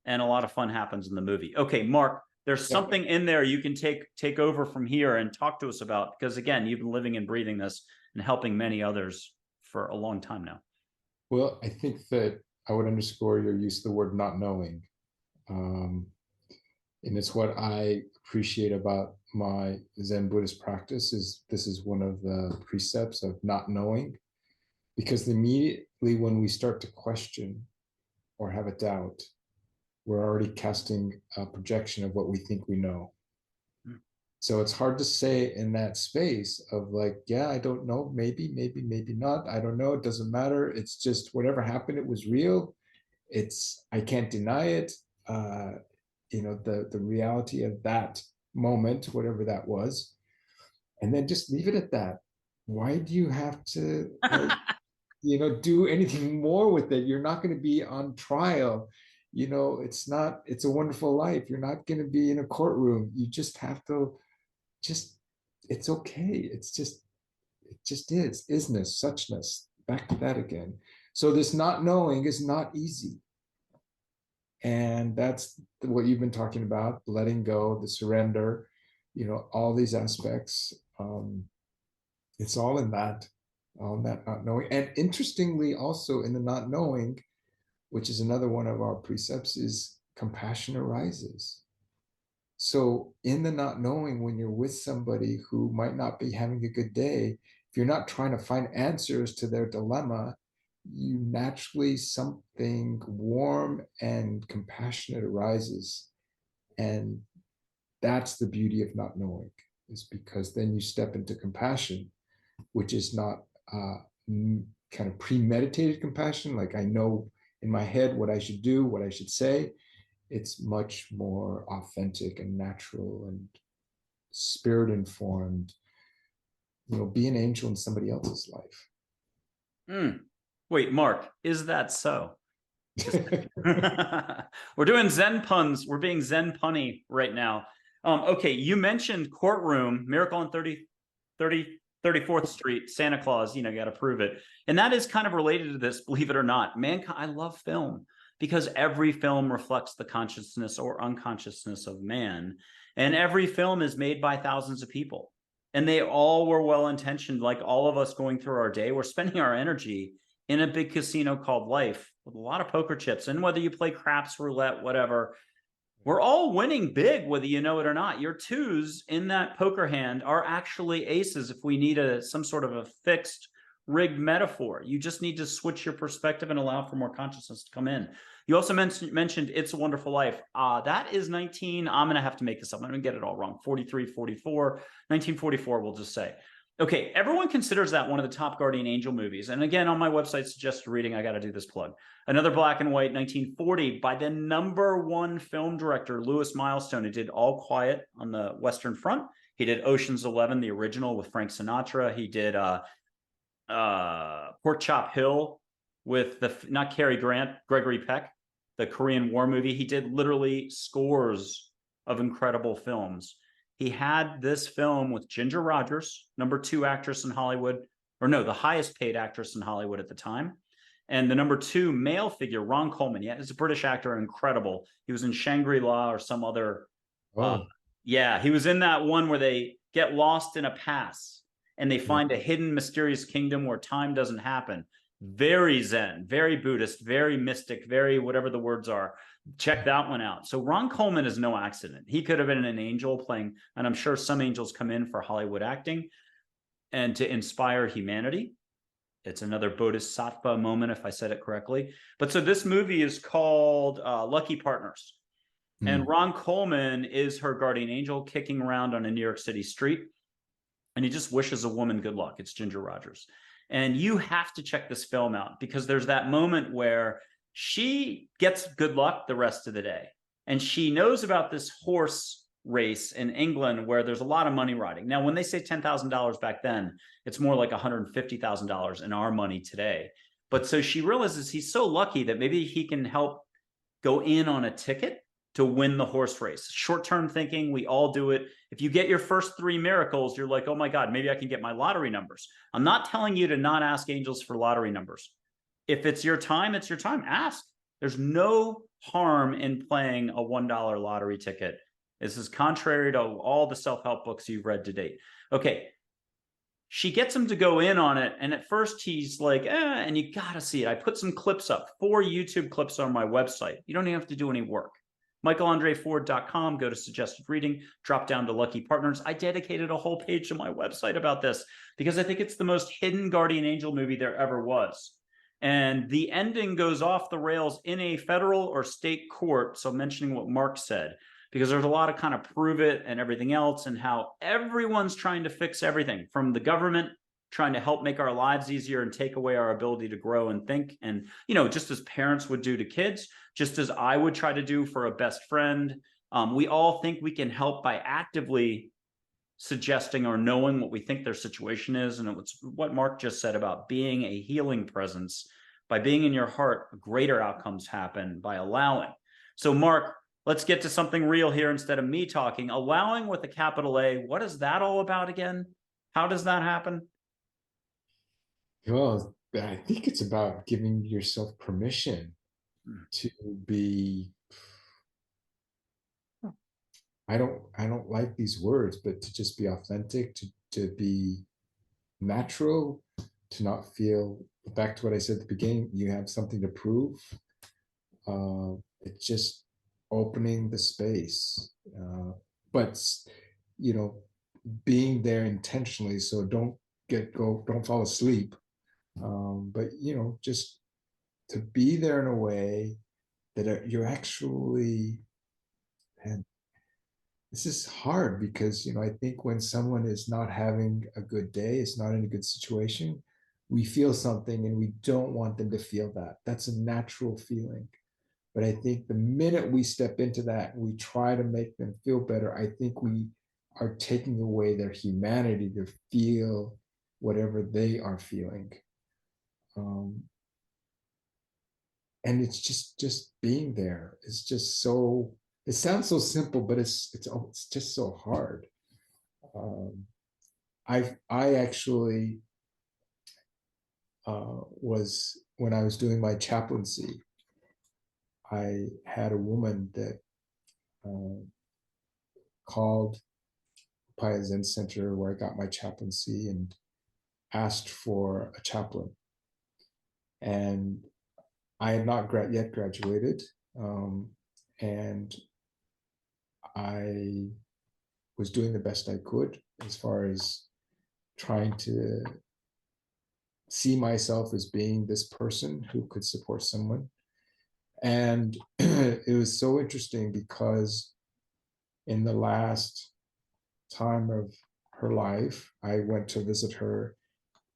S1: And a lot of fun happens in the movie. Okay, Mark, there's something in there you can take over from here and talk to us about, because again, you've been living and breathing this and helping many others for a long time now.
S2: Well, I think that I would underscore your use of the word not knowing. And it's what I appreciate about my Zen Buddhist practice is this is one of the precepts of not knowing, because immediately when we start to question or have a doubt, we're already casting a projection of what we think we know. So it's hard to say in that space of like, yeah, I don't know, maybe not. I don't know. It doesn't matter. It's just whatever happened, it was real. I can't deny it. The reality of that moment, whatever that was, and then just leave it at that. Why do you have to, do anything more with it? You're not going to be on trial. It's a wonderful life. You're not going to be in a courtroom. You just have to it's okay. It just is, isness, suchness, back to that again. So this not knowing is not easy. And that's what you've been talking about, letting go, the surrender, all these aspects. It's all in that not knowing. And interestingly, also in the not knowing, which is another one of our precepts, is compassion arises. So in the not knowing, when you're with somebody who might not be having a good day, if you're not trying to find answers to their dilemma, you naturally, something warm and compassionate arises. And that's the beauty of not knowing, is because then you step into compassion, which is not kind of premeditated compassion, like I know in my head what I should do, what I should say. It's much more authentic and natural and spirit informed. Be an angel in somebody else's life.
S1: Wait, Mark, is that so? We're doing Zen puns. We're being Zen punny right now. Okay, you mentioned courtroom, Miracle on 34th Street, Santa Claus, you got to prove it. And that is kind of related to this, believe it or not. Mankind, I love film, because every film reflects the consciousness or unconsciousness of man. And every film is made by thousands of people. And they all were well-intentioned, like all of us going through our day. We're spending our energy in a big casino called life with a lot of poker chips. And whether you play craps, roulette, whatever, we're all winning big, whether you know it or not. Your twos in that poker hand are actually aces if we need some sort of a fixed, rigged metaphor. You just need to switch your perspective and allow for more consciousness to come in. You also mentioned It's a Wonderful Life. That is I'm going to have to make this up. I'm going to get it all wrong. 1944, we'll just say. Okay, everyone considers that one of the top guardian angel movies. And again, on my website, suggested reading, I got to do this plug. Another black and white, 1940, by the #1 film director, Louis Milestone, who did All Quiet on the Western Front. He did Ocean's 11, the original, with Frank Sinatra. He did Pork Chop Hill with not Cary Grant, Gregory Peck, the Korean War movie. He did literally scores of incredible films. He had this film with Ginger Rogers, #2 actress in Hollywood, or no, the highest paid actress in Hollywood at the time. And the #2 male figure, Ron Coleman. Yeah, he's a British actor, incredible. He was in Shangri-La or some other. Yeah, he was in that one where they get lost in a pass and they find a hidden mysterious kingdom where time doesn't happen. very Zen, very Buddhist, very mystic, very whatever the words are. Check that one out. So Ron Coleman is no accident. He could have been an angel playing, and I'm sure some angels come in for Hollywood acting and to inspire humanity. It's another Bodhisattva moment, if I said it correctly. But so this movie is called Lucky Partners. And Ron Coleman is her guardian angel kicking around on a New York City street. And he just wishes a woman good luck. It's Ginger Rogers. And you have to check this film out because there's that moment where she gets good luck the rest of the day. And she knows about this horse race in England where there's a lot of money riding. Now, when they say $10,000 back then, it's more like $150,000 in our money today. But so she realizes he's so lucky that maybe he can help go in on a ticket to win the horse race. Short-term thinking, we all do it. If you get your first 3 miracles, you're like, oh my God, maybe I can get my lottery numbers. I'm not telling you to not ask angels for lottery numbers. If it's your time, it's your time. Ask. There's no harm in playing a $1 lottery ticket. This is contrary to all the self-help books you've read to date. Okay. She gets him to go in on it. And at first he's like, and you got to see it. I put some clips up, 4 YouTube clips on my website. You don't even have to do any work. michaelandreford.com, go to suggested reading, drop down to Lucky Partners. I dedicated a whole page to my website about this because I think it's the most hidden guardian angel movie there ever was. And the ending goes off the rails in a federal or state court. So mentioning what Mark said, because there's a lot of kind of prove it and everything else and how everyone's trying to fix everything from the government trying to help make our lives easier and take away our ability to grow and think. And, you know, just as parents would do to kids, just as I would try to do for a best friend, we all think we can help by actively suggesting or knowing what we think their situation is. And it's what Mark just said about being a healing presence. By being in your heart, greater outcomes happen by allowing. So Mark, let's get to something real here instead of me talking. Allowing with a capital A, what is that all about again? How does that happen?
S2: Well, I think it's about giving yourself permission to be, I don't like these words, but to just be authentic, to be natural, to not feel, back to what I said at the beginning, you have something to prove. It's just opening the space, but you know, being there intentionally, so don't fall asleep. But you know, just to be there in a way that you're actually, and this is hard because, you know, I think when someone is not having a good day, it's not in a good situation, we feel something and we don't want them to feel that. That's a natural feeling. But I think the minute we step into that, we try to make them feel better, I think we are taking away their humanity to feel whatever they are feeling. And it's just being there. It's just so, it sounds so simple, but it's just so hard. I actually was, when I was doing my chaplaincy, I had a woman that called Paya Zen Center where I got my chaplaincy and asked for a chaplain. And I had not yet graduated, and I was doing the best I could as far as trying to see myself as being this person who could support someone. And it was so interesting because in the last time of her life, I went to visit her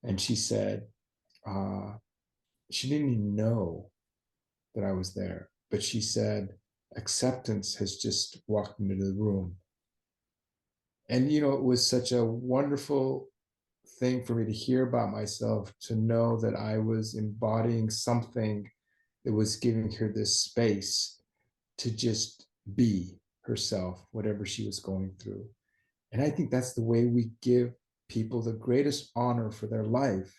S2: and she said, she didn't even know that I was there, but she said, acceptance has just walked into the room. And, you know, it was such a wonderful thing for me to hear about myself, to know that I was embodying something that was giving her this space to just be herself, whatever she was going through. And I think that's the way we give people the greatest honor for their life.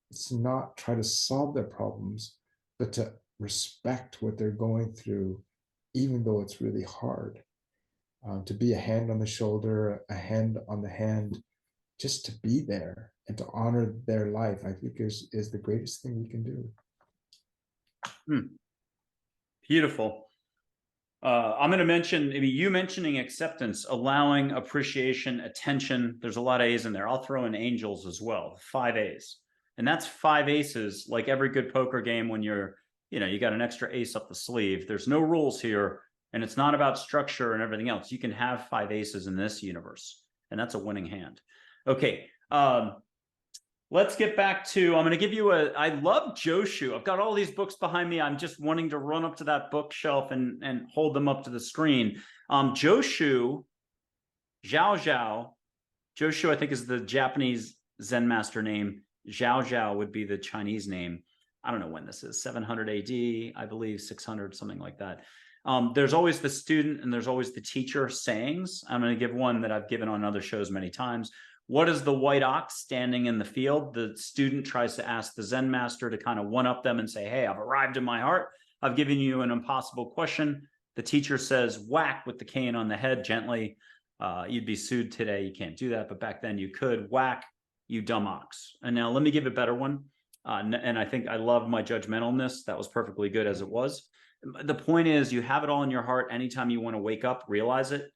S2: It's to not try to solve their problems, but to respect what they're going through, even though it's really hard. To be a hand on the shoulder, a hand on the hand, just to be there. and to honor their life, I think is the greatest thing we can do.
S1: Beautiful. I'm going to mention, maybe you mentioning acceptance, allowing, appreciation, attention. There's a lot of A's in there. I'll throw in angels as well, 5 A's. And that's 5 aces, like every good poker game when you're, you got an extra ace up the sleeve. There's no rules here, and it's not about structure and everything else. You can have 5 aces in this universe, and that's a winning hand. Okay. Let's get back to, I'm going to give you I love Joshu. I've got all these books behind me. I'm just wanting to run up to that bookshelf and hold them up to the screen. Joshu, Zhao, Joshu, I think is the Japanese Zen master name. Zhao would be the Chinese name. I don't know when this is, 700 AD, I believe 600, something like that. There's always the student and there's always the teacher sayings. I'm going to give one that I've given on other shows many times. What is the white ox standing in the field? The student tries to ask the Zen master to kind of one-up them and say, hey, I've arrived in my heart. I've given you an impossible question. The teacher says, whack with the cane on the head gently. You'd be sued today. You can't do that. But back then you could. Whack, you dumb ox. And now let me give a better one. And I think I love my judgmentalness. That was perfectly good as it was. The point is, you have it all in your heart. Anytime you want to wake up, realize it.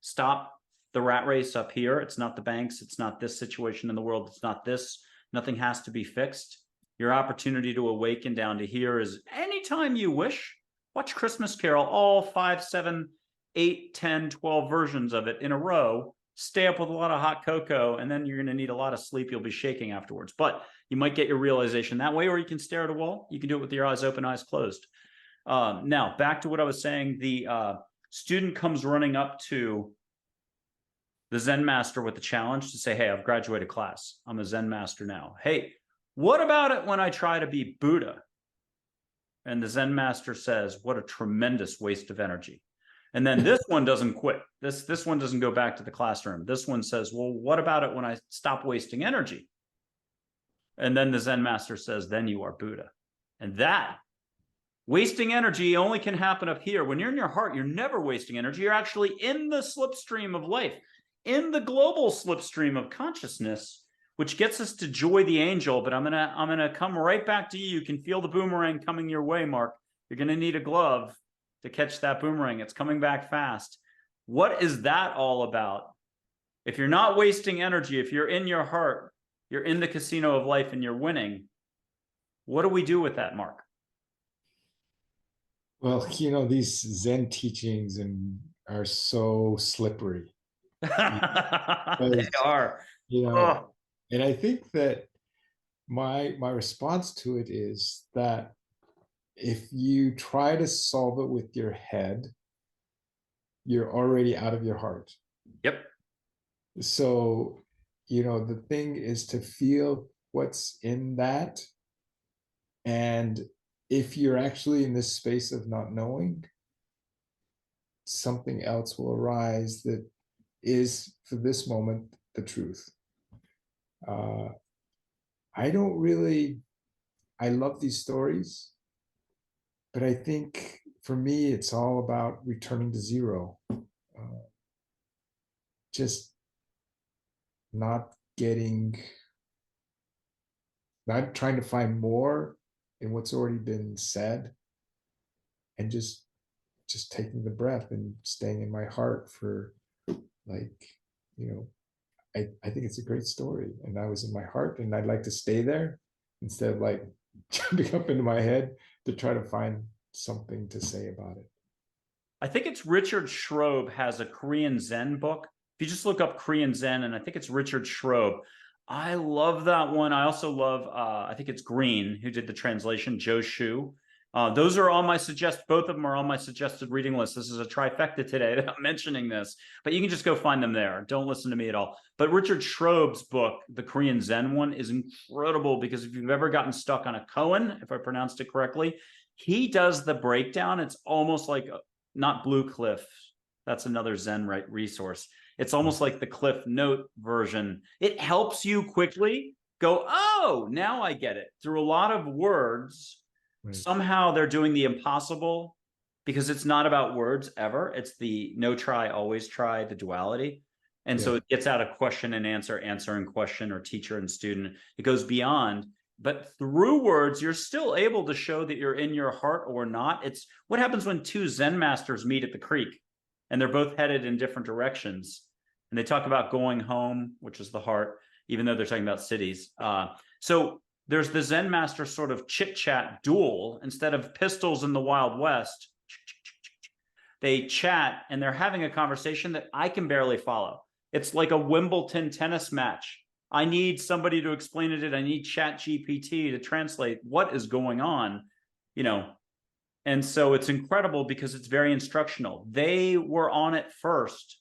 S1: Stop the rat race up here. It's not the banks. It's not this situation in the world. It's not this. Nothing has to be fixed. Your opportunity to awaken down to here is anytime you wish. Watch Christmas Carol, all 5, 7, 8, 10, 12 versions of it in a row. Stay up with a lot of hot cocoa, and then you're going to need a lot of sleep. You'll be shaking afterwards. But you might get your realization that way, or you can stare at a wall. You can do it with your eyes open, eyes closed. Now, back to what I was saying. The student comes running up to the Zen master with the challenge to say, hey, I've graduated class. I'm a Zen master now. Hey, what about it when I try to be Buddha? And the Zen master says, what a tremendous waste of energy. And then this one doesn't quit. This one doesn't go back to the classroom. This one says, well, what about it when I stop wasting energy? And then the Zen master says, then you are Buddha. And that wasting energy only can happen up here. When you're in your heart, you're never wasting energy. You're actually in the slipstream of life, in the global slipstream of consciousness, which gets us to Joy the Angel. But I'm gonna come right back to you. You can feel the boomerang coming your way, Mark. You're gonna need a glove to catch that boomerang. It's coming back fast. What is that all about? If you're not wasting energy, if you're in your heart, you're in the casino of life and you're winning. What do we do with that, Mark?
S2: Well, these Zen teachings are so slippery.
S1: They are.
S2: Oh. And I think that my response to it is that if you try to solve it with your head, you're already out of your heart.
S1: Yep.
S2: So, the thing is to feel what's in that. And if you're actually in this space of not knowing, something else will arise that is, for this moment, the truth. I love these stories, but I think for me, it's all about returning to zero. Just not trying to find more in what's already been said, and just taking the breath and staying in my heart for I think it's a great story, and I was in my heart, and I'd like to stay there instead of jumping up into my head to try to find something to say about it.
S1: I think it's Richard Schrobe has a Korean Zen book. If you just look up Korean Zen, and I think it's Richard Schrobe. I love that one. I also love, I think it's Green, who did the translation, Joshu. Those are on my both of them are on my suggested reading list. This is a trifecta today that I'm mentioning this, but you can just go find them there. Don't listen to me at all. But Richard Schrobe's book, the Korean Zen one, is incredible, because if you've ever gotten stuck on a koan, if I pronounced it correctly, he does the breakdown. It's almost like, not Blue Cliff. That's another Zen resource. It's almost like the Cliff Note version. It helps you quickly go, oh, now I get it. Through a lot of words, somehow they're doing the impossible, because it's not about words ever. It's the no try, always try, the duality. And so
S2: Yeah.
S1: it gets out of question and answer, answer and question, or teacher and student. It goes beyond. But through words, you're still able to show that you're in your heart or not. It's what happens when two Zen masters meet at the creek and they're both headed in different directions. And they talk about going home, which is the heart, even though they're talking about cities. So there's the Zen master sort of chit chat duel. Instead of pistols in the Wild West, they chat and they're having a conversation that I can barely follow. It's like a Wimbledon tennis match. I need somebody to explain it. I need Chat GPT to translate what is going on, you know. And so it's incredible because it's very instructional. They were on it first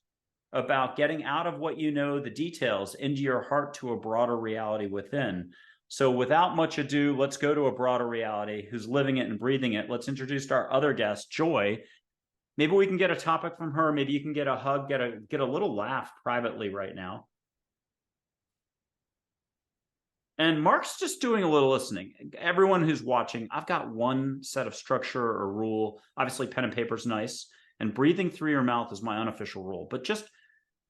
S1: about getting out of what you know, the details, into your heart to a broader reality within. So without much ado, let's go to a broader reality who's living it and breathing it. Let's introduce our other guest, Joy. Maybe we can get a topic from her. Maybe you can get a hug, get a little laugh privately right now. And Mark's just doing a little listening. Everyone who's watching, I've got one set of structure or rule. Obviously, pen and paper is nice. And breathing through your mouth is my unofficial rule. But just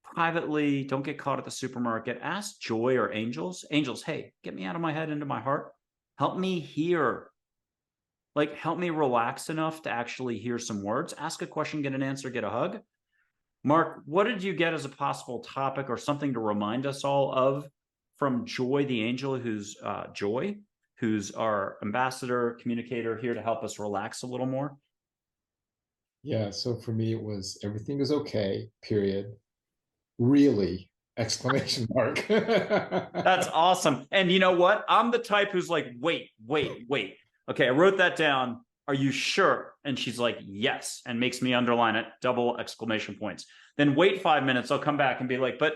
S1: privately, don't get caught at the supermarket. Ask Joy or Angels. Angels, hey, get me out of my head into my heart. Help me hear. Like, help me relax enough to actually hear some words. Ask a question, get an answer, get a hug. Mark, what did you get as a possible topic or something to remind us all of from Joy the Angel, who's Joy, who's our ambassador, communicator, here to help us relax a little more?
S2: Yeah, so for me, it was everything is okay, period. Really, exclamation mark.
S1: That's awesome. And you know what? I'm the type who's like, wait. Okay, I wrote that down. Are you sure? And she's like, yes, and makes me underline it, double exclamation points. Then wait 5 minutes. I'll come back and be like, but,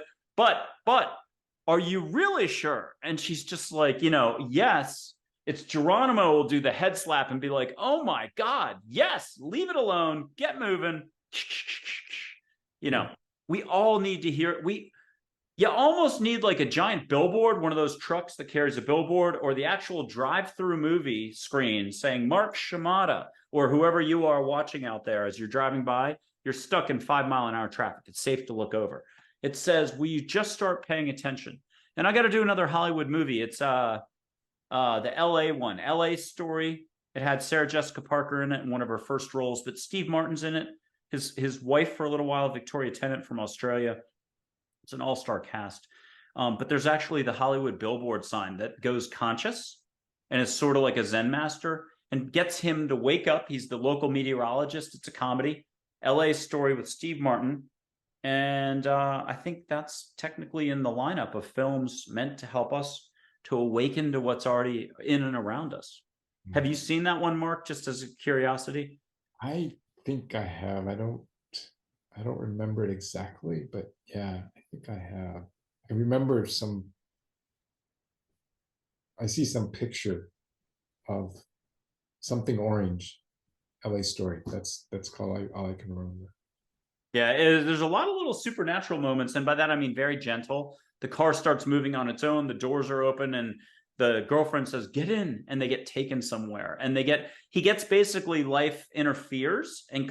S1: are you really sure? And she's just like, yes. It's Geronimo will do the head slap and be like, oh my God, yes, leave it alone, get moving. We all need to hear. You almost need like a giant billboard, one of those trucks that carries a billboard, or the actual drive-through movie screen saying Mark Shimada, or whoever you are watching out there as you're driving by. You're stuck in 5-mile-an-hour traffic. It's safe to look over. It says, will you just start paying attention? And I got to do another Hollywood movie. It's the LA one, LA Story. It had Sarah Jessica Parker in it in one of her first roles, but Steve Martin's in it. His wife for a little while, Victoria Tennant from Australia. It's an all-star cast. But there's actually the Hollywood billboard sign that goes conscious and is sort of like a Zen master and gets him to wake up. He's the local meteorologist. It's a comedy. LA Story with Steve Martin. And I think that's technically in the lineup of films meant to help us to awaken to what's already in and around us. Have you seen that one, Mark, just as a curiosity?
S2: I think I have. I don't remember it exactly, but yeah, I think I have. I remember I see some picture of something orange, LA Story. That's all I can remember.
S1: Yeah, there's a lot of little supernatural moments, and by that I mean very gentle. The car starts moving on its own, the doors are open, and the girlfriend says, get in, and they get taken somewhere. And he gets basically life interferes, and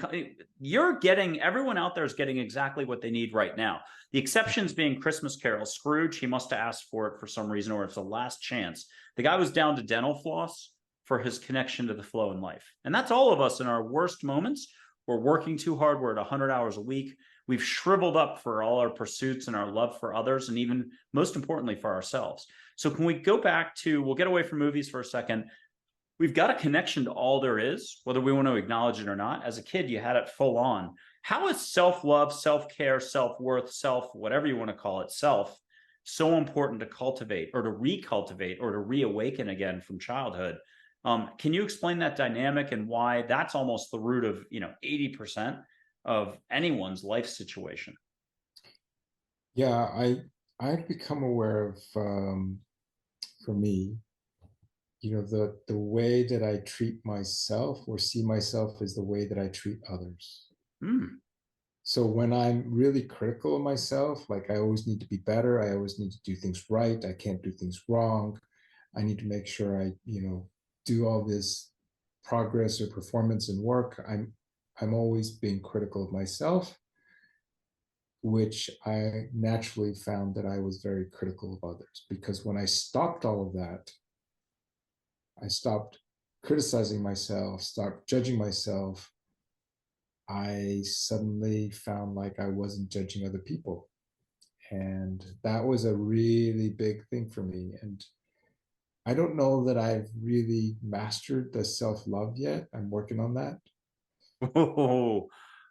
S1: everyone out there is getting exactly what they need right now. The exceptions being Christmas Carol. Scrooge, he must have asked for it for some reason, or it's a last chance. The guy was down to dental floss for his connection to the flow in life. And that's all of us in our worst moments. We're working too hard. We're at 100 hours a week. We've shriveled up for all our pursuits and our love for others, and even most importantly for ourselves. So can we go back to, we'll get away from movies for a second. We've got a connection to all there is, whether we want to acknowledge it or not. As a kid, you had it full on. How is self-love, self-care, self-worth, whatever you want to call it, so important to cultivate or to recultivate or to reawaken again from childhood? Can you explain that dynamic and why that's almost the root of 80% of anyone's life situation?
S2: Yeah, I've become aware of for me, the way that I treat myself or see myself is the way that I treat others. So when I'm really critical of myself, like I always need to be better, I always need to do things right, I can't do things wrong, I need to make sure I do all this progress or performance and work, I'm always being critical of myself. which I naturally found that I was very critical of others. Because when I stopped all of that, I stopped criticizing myself, stopped judging myself, I suddenly found like I wasn't judging other people. And that was a really big thing for me. And I don't know that I've really mastered the self-love yet. I'm working on that.
S1: Oh,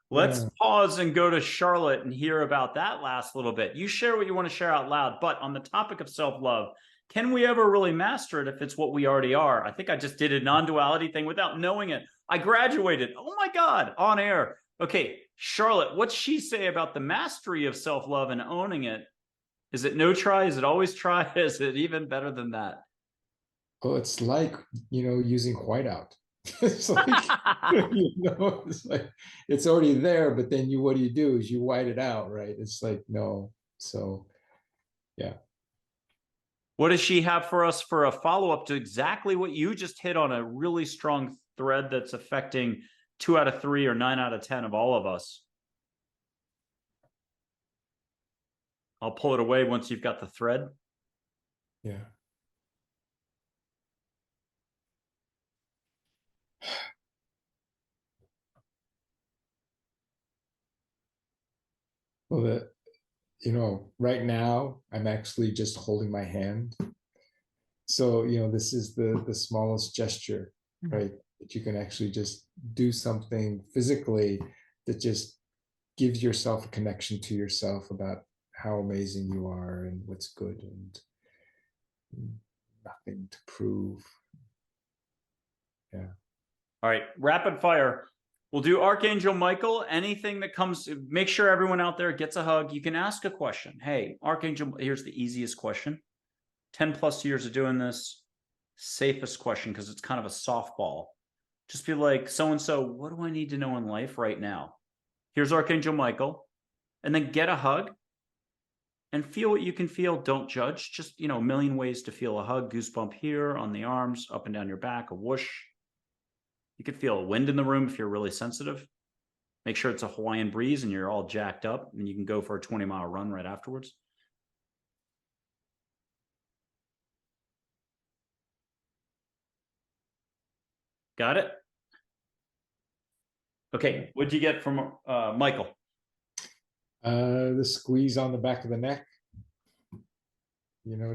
S1: let's
S2: Yeah.
S1: pause and go to Charlotte and hear about that last little bit. You share what you want to share out loud, but on the topic of self-love, can we ever really master it if it's what we already are? I think I just did a non-duality thing without knowing it. I graduated. Oh my God, on air. Okay, Charlotte, what's she say about the mastery of self-love and owning it? Is it no try? Is it always try? Is it even better than that?
S2: Oh, it's like, using whiteout. It's like, it's like it's already there, but then what do is you white it out, right? It's like, no. So yeah.
S1: What does she have for us for a follow-up to exactly what you just hit on, a really strong thread that's affecting 2 out of 3 or 9 out of 10 of all of us? I'll pull it away once you've got the thread.
S2: Yeah. Well, right now I'm actually just holding my hand. So, this is the smallest gesture, right? That you can actually just do something physically that just gives yourself a connection to yourself about how amazing you are and what's good and nothing to prove. Yeah.
S1: All right, rapid fire. We'll do Archangel Michael. Anything that comes, make sure everyone out there gets a hug. You can ask a question. Hey, Archangel, here's the easiest question. 10 plus years of doing this, safest question, because it's kind of a softball. Just be like, so-and-so, what do I need to know in life right now? Here's Archangel Michael. And then get a hug and feel what you can feel. Don't judge. Just, a million ways to feel a hug. Goosebump here on the arms, up and down your back, a whoosh. You could feel a wind in the room if you're really sensitive. Make sure it's a Hawaiian breeze and you're all jacked up, and you can go for a 20-mile run right afterwards. Got it? Okay, what'd you get from Michael?
S2: The squeeze on the back of the neck,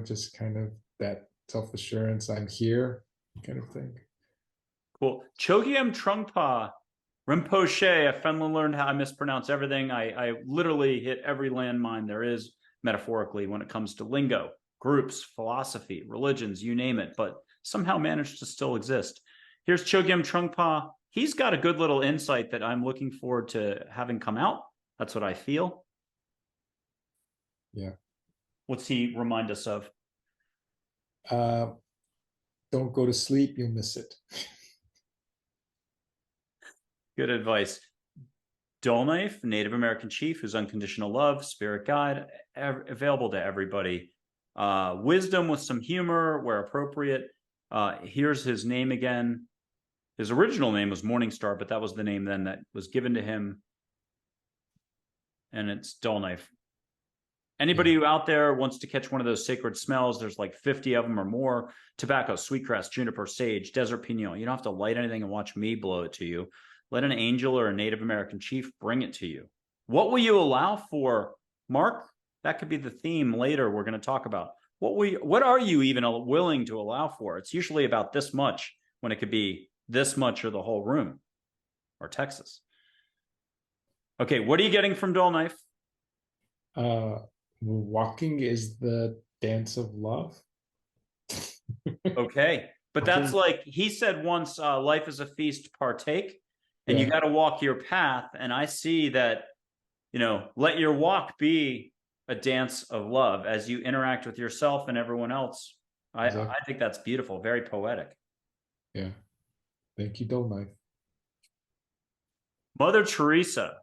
S2: just kind of that self-assurance, I'm here kind of thing.
S1: Cool. Chogyam Trungpa Rinpoche. I finally learned how I mispronounce everything. I literally hit every landmine there is metaphorically when it comes to lingo, groups, philosophy, religions, you name it, but somehow managed to still exist. Here's Chogyam Trungpa. He's got a good little insight that I'm looking forward to having come out. That's what I feel.
S2: Yeah.
S1: What's he remind us of?
S2: Don't go to sleep, you'll miss it.
S1: Good advice. Dull Knife, Native American chief who's unconditional love, spirit guide, available to everybody. Wisdom with some humor where appropriate. Here's his name again. His original name was Morningstar, but that was the name then that was given to him. And it's Dull Knife. Anybody who out there wants to catch one of those sacred smells, there's like 50 of them or more. Tobacco, sweetgrass, juniper, sage, desert pinon. You don't have to light anything and watch me blow it to you. Let an angel or a Native American chief bring it to you. What will you allow for, Mark? That could be the theme later we're going to talk about. What are you even willing to allow for? It's usually about this much when it could be this much or the whole room or Texas. Okay, what are you getting from Dull Knife?
S2: Walking is the dance of love.
S1: Okay, but that's like he said once, life is a feast, partake, and you got to walk your path. And I see that, let your walk be a dance of love as you interact with yourself and everyone else. Exactly. I think that's beautiful, very poetic.
S2: Yeah. Thank you, Dull Knife.
S1: Mother Teresa.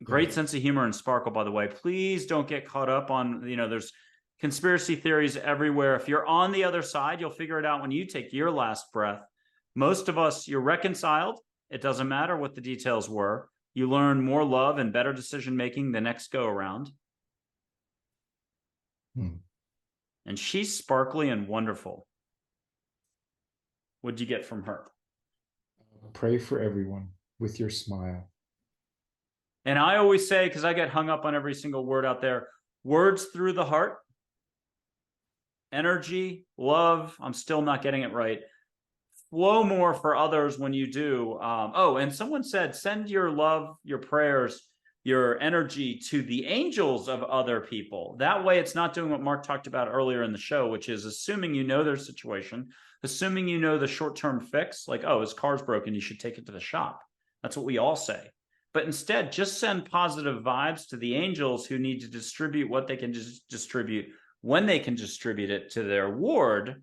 S1: Great sense of humor and sparkle, by the way. Please don't get caught up on, there's conspiracy theories everywhere. If you're on the other side, you'll figure it out when you take your last breath. Most of us, you're reconciled. It doesn't matter what the details were. You learn more love and better decision-making the next go around. And she's sparkly and wonderful. What'd you get from her?
S2: Pray for everyone with your smile.
S1: And I always say, because I get hung up on every single word out there, words through the heart, energy, love. I'm still not getting it right. Flow more for others when you do. Oh, and someone said, send your love, your prayers, your energy to the angels of other people. That way it's not doing what Mark talked about earlier in the show, which is assuming you know their situation, assuming you know the short-term fix, like, oh, his car's broken, you should take it to the shop. That's what we all say. But instead, just send positive vibes to the angels who need to distribute what they can just distribute when they can distribute it to their ward.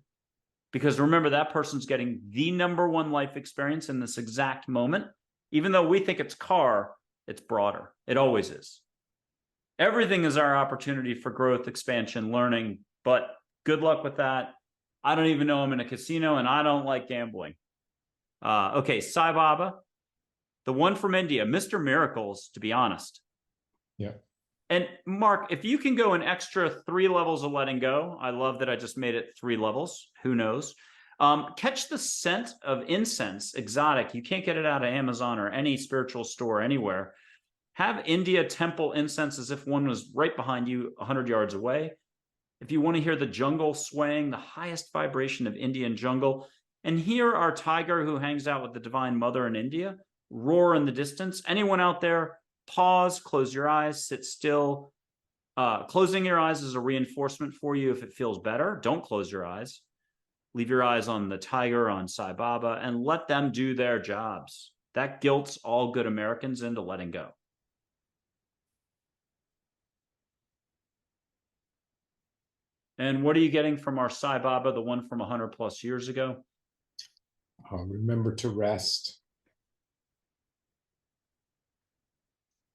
S1: Because remember, that person's getting the #1 life experience in this exact moment. Even though we think it's car, it's broader. It always is. Everything is our opportunity for growth, expansion, learning. But good luck with that. I don't even know I'm in a casino, and I don't like gambling. Okay, Sai Baba. The one from India, Mr. Miracles, to be honest.
S2: Yeah.
S1: And Mark, if you can go an extra 3 levels of letting go, I love that I just made it 3 levels. Who knows? Catch the scent of incense, exotic. You can't get it out of Amazon or any spiritual store anywhere. Have India temple incense as if one was right behind you 100 yards away. If you want to hear the jungle swaying, the highest vibration of Indian jungle, and hear our tiger who hangs out with the Divine Mother in India roar in the distance. Anyone out there, pause, close your eyes, sit still. Closing your eyes is a reinforcement for you if it feels better. Don't close your eyes. Leave your eyes on the tiger, on Sai Baba, and let them do their jobs. That guilts all good Americans into letting go. And what are you getting from our Sai Baba, the one from 100+ years ago?
S2: Remember to rest.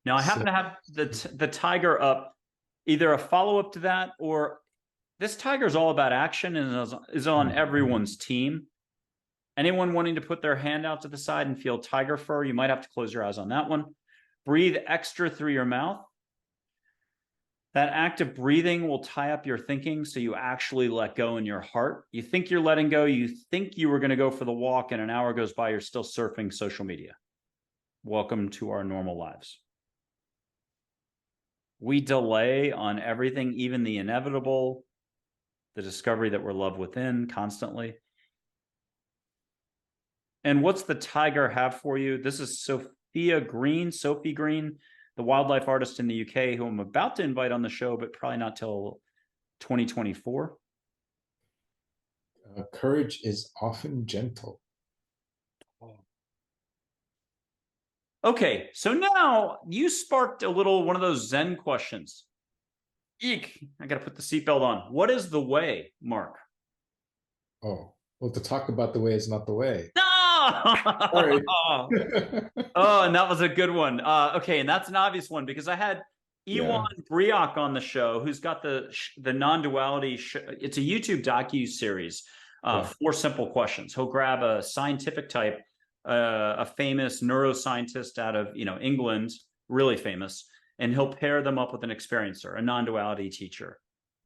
S1: Now, I happen to have the tiger up, either a follow-up to that, or this tiger is all about action and is on everyone's team. Anyone wanting to put their hand out to the side and feel tiger fur, you might have to close your eyes on that one. Breathe extra through your mouth. That act of breathing will tie up your thinking, so you actually let go in your heart. You think you're letting go. You think you were going to go for the walk, and an hour goes by, you're still surfing social media. Welcome to our normal lives. We delay on everything, even the inevitable, the discovery that we're loved within constantly. And what's the tiger have for you? This is Sophie Green, the wildlife artist in the UK, who I'm about to invite on the show, but probably not till 2024.
S2: Courage is often gentle.
S1: Okay, so now you sparked a little one of those Zen questions. Eek, I got to put the seatbelt on. What is the way, Mark?
S2: Oh, well, to talk about the way is not the way.
S1: No!
S2: Sorry.
S1: Oh, and that was a good one. Okay, and that's an obvious one because I had Iwan Briak on the show, who's got the non-duality. It's a YouTube docu-series, 4 simple questions. He'll grab a scientific type, a famous neuroscientist out of England, really famous, and he'll pair them up with an experiencer, a non-duality teacher,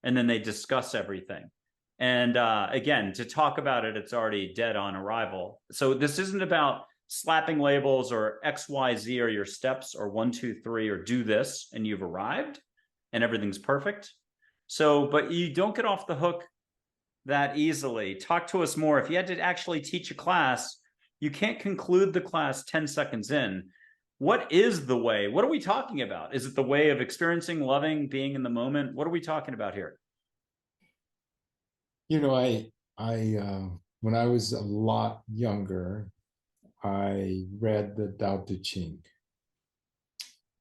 S1: and then they discuss everything. And again, to talk about it, it's already dead on arrival. So this isn't about slapping labels or X, Y, Z or your steps or 1, 2, 3 or do this and you've arrived and everything's perfect. So, but you don't get off the hook that easily. Talk to us more. If you had to actually teach a class, you can't conclude the class 10 seconds in. What is the way? What are we talking about? Is it the way of experiencing, loving, being in the moment? What are we talking about here?
S2: When I was a lot younger, I read the Tao Te Ching.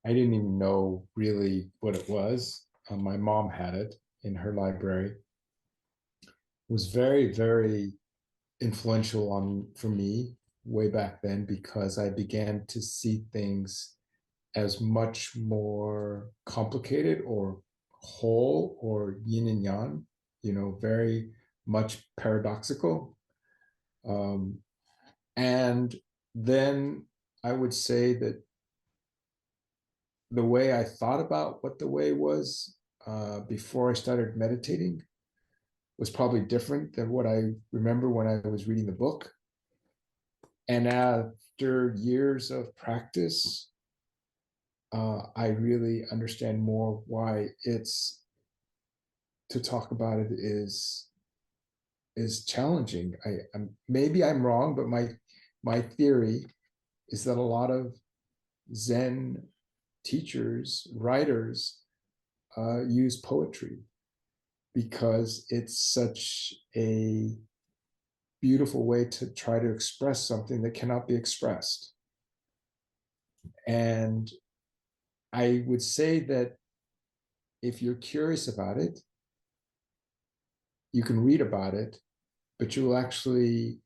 S2: I didn't even know really what it was. My mom had it in her library. It was very, very influential for me way back then because I began to see things as much more complicated or whole or yin and yang, very much paradoxical. And then I would say that the way I thought about what the way was before I started meditating was probably different than what I remember when I was reading the book. And after years of practice, I really understand more why it's to talk about it is challenging. Maybe I'm wrong, but my theory is that a lot of Zen teachers, writers, use poetry because it's such a beautiful way to try to express something that cannot be expressed. And I would say that if you're curious about it, you can read about it, but you'll actually,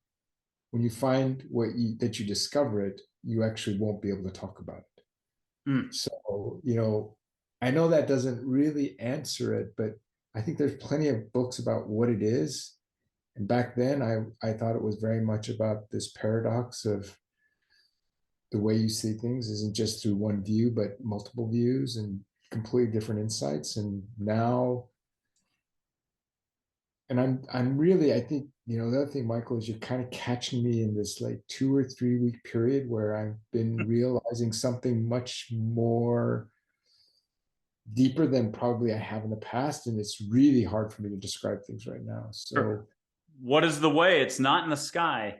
S2: when you find that you discover it, you actually won't be able to talk about it.
S1: Mm.
S2: So, I know that doesn't really answer it, but I think there's plenty of books about what it is. And back then, I thought it was very much about this paradox of the way you see things isn't just through one view, but multiple views and completely different insights. And now, and I'm really, I think, the other thing, Michael, is you're kind of catching me in this like 2 or 3 week period where I've been realizing something much more deeper than probably I have in the past. And it's really hard for me to describe things right now. So
S1: Sure. What is the way? It's not in the sky.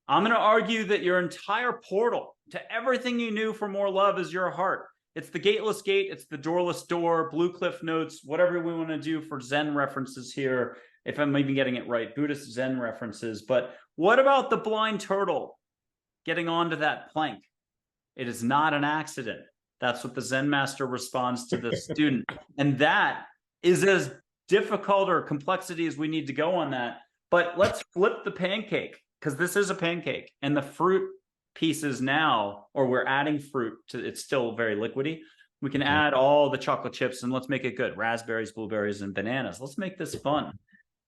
S1: I'm going to argue that your entire portal to everything you knew for more love is your heart. It's the gateless gate. It's the doorless door, Blue Cliff Notes, whatever we want to do for Zen references here. If I'm even getting it right, Buddhist Zen references. But what about the blind turtle getting onto that plank? It is not an accident. That's what the Zen master responds to the student. And that is as difficult or complexity as we need to go on that. But let's flip the pancake, because this is a pancake. And the fruit pieces now, or we're adding fruit to it's still very liquidy. We can add all the chocolate chips and let's make it good. Raspberries, blueberries, and bananas. Let's make this fun.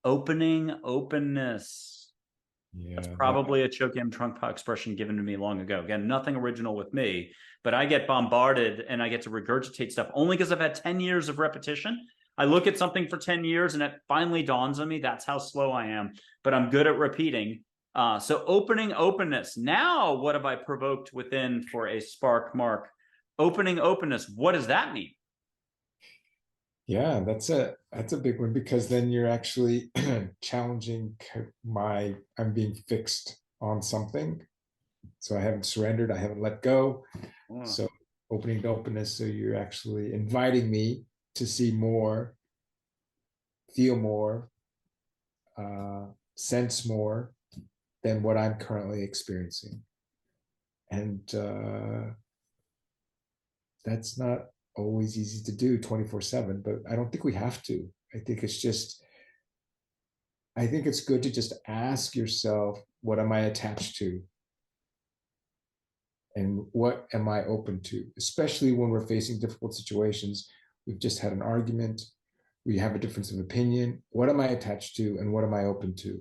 S1: Opening openness.
S2: yeah,
S1: That's probably a Chogyam Trungpa expression given to me long ago. Again, nothing original with me, but I get bombarded and I get to regurgitate stuff only because I've had 10 years of repetition. I look at something for 10 years and it finally dawns on me. That's how slow I am, but I'm good at repeating. So opening openness. Now, what have I provoked within for a spark, Mark? Opening openness. What does that mean?
S2: Yeah, that's a big one, because then you're actually challenging I'm being fixed on something. So I haven't surrendered, I haven't let go. So opening to openness, so you're actually inviting me to see more, feel more, sense more than what I'm currently experiencing. And that's not always easy to do 24/7, but I don't think we have to. I think it's good to just ask yourself, what am I attached to? And what am I open to? Especially when we're facing difficult situations. We've just had an argument. We have a difference of opinion. What am I attached to and what am I open to?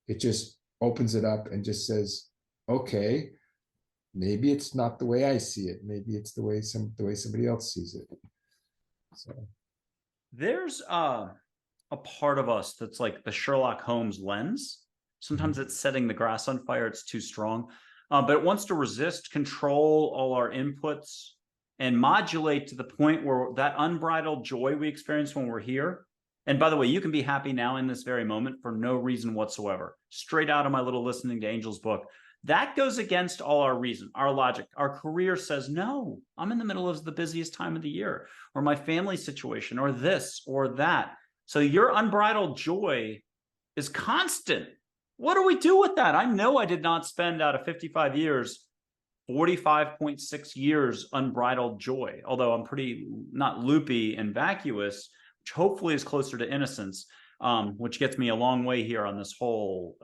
S2: It just opens it up and just says, okay, maybe it's not the way I see it. Maybe it's the way somebody else sees it. So
S1: there's a part of us that's like the Sherlock Holmes lens. Sometimes it's setting the grass on fire. It's too strong, but it wants to resist, control all our inputs and modulate to the point where that unbridled joy we experience when we're here. And by the way, you can be happy now in this very moment for no reason whatsoever. Straight out of my little Listening to Angels book. That goes against all our reason, our logic. Our career says, no, I'm in the middle of the busiest time of the year, or my family situation, or this or that. So your unbridled joy is constant. What do we do with that? I know I did not spend out of 55 years, 45.6 years unbridled joy, although I'm pretty not loopy and vacuous, which hopefully is closer to innocence. Which gets me a long way here on this whole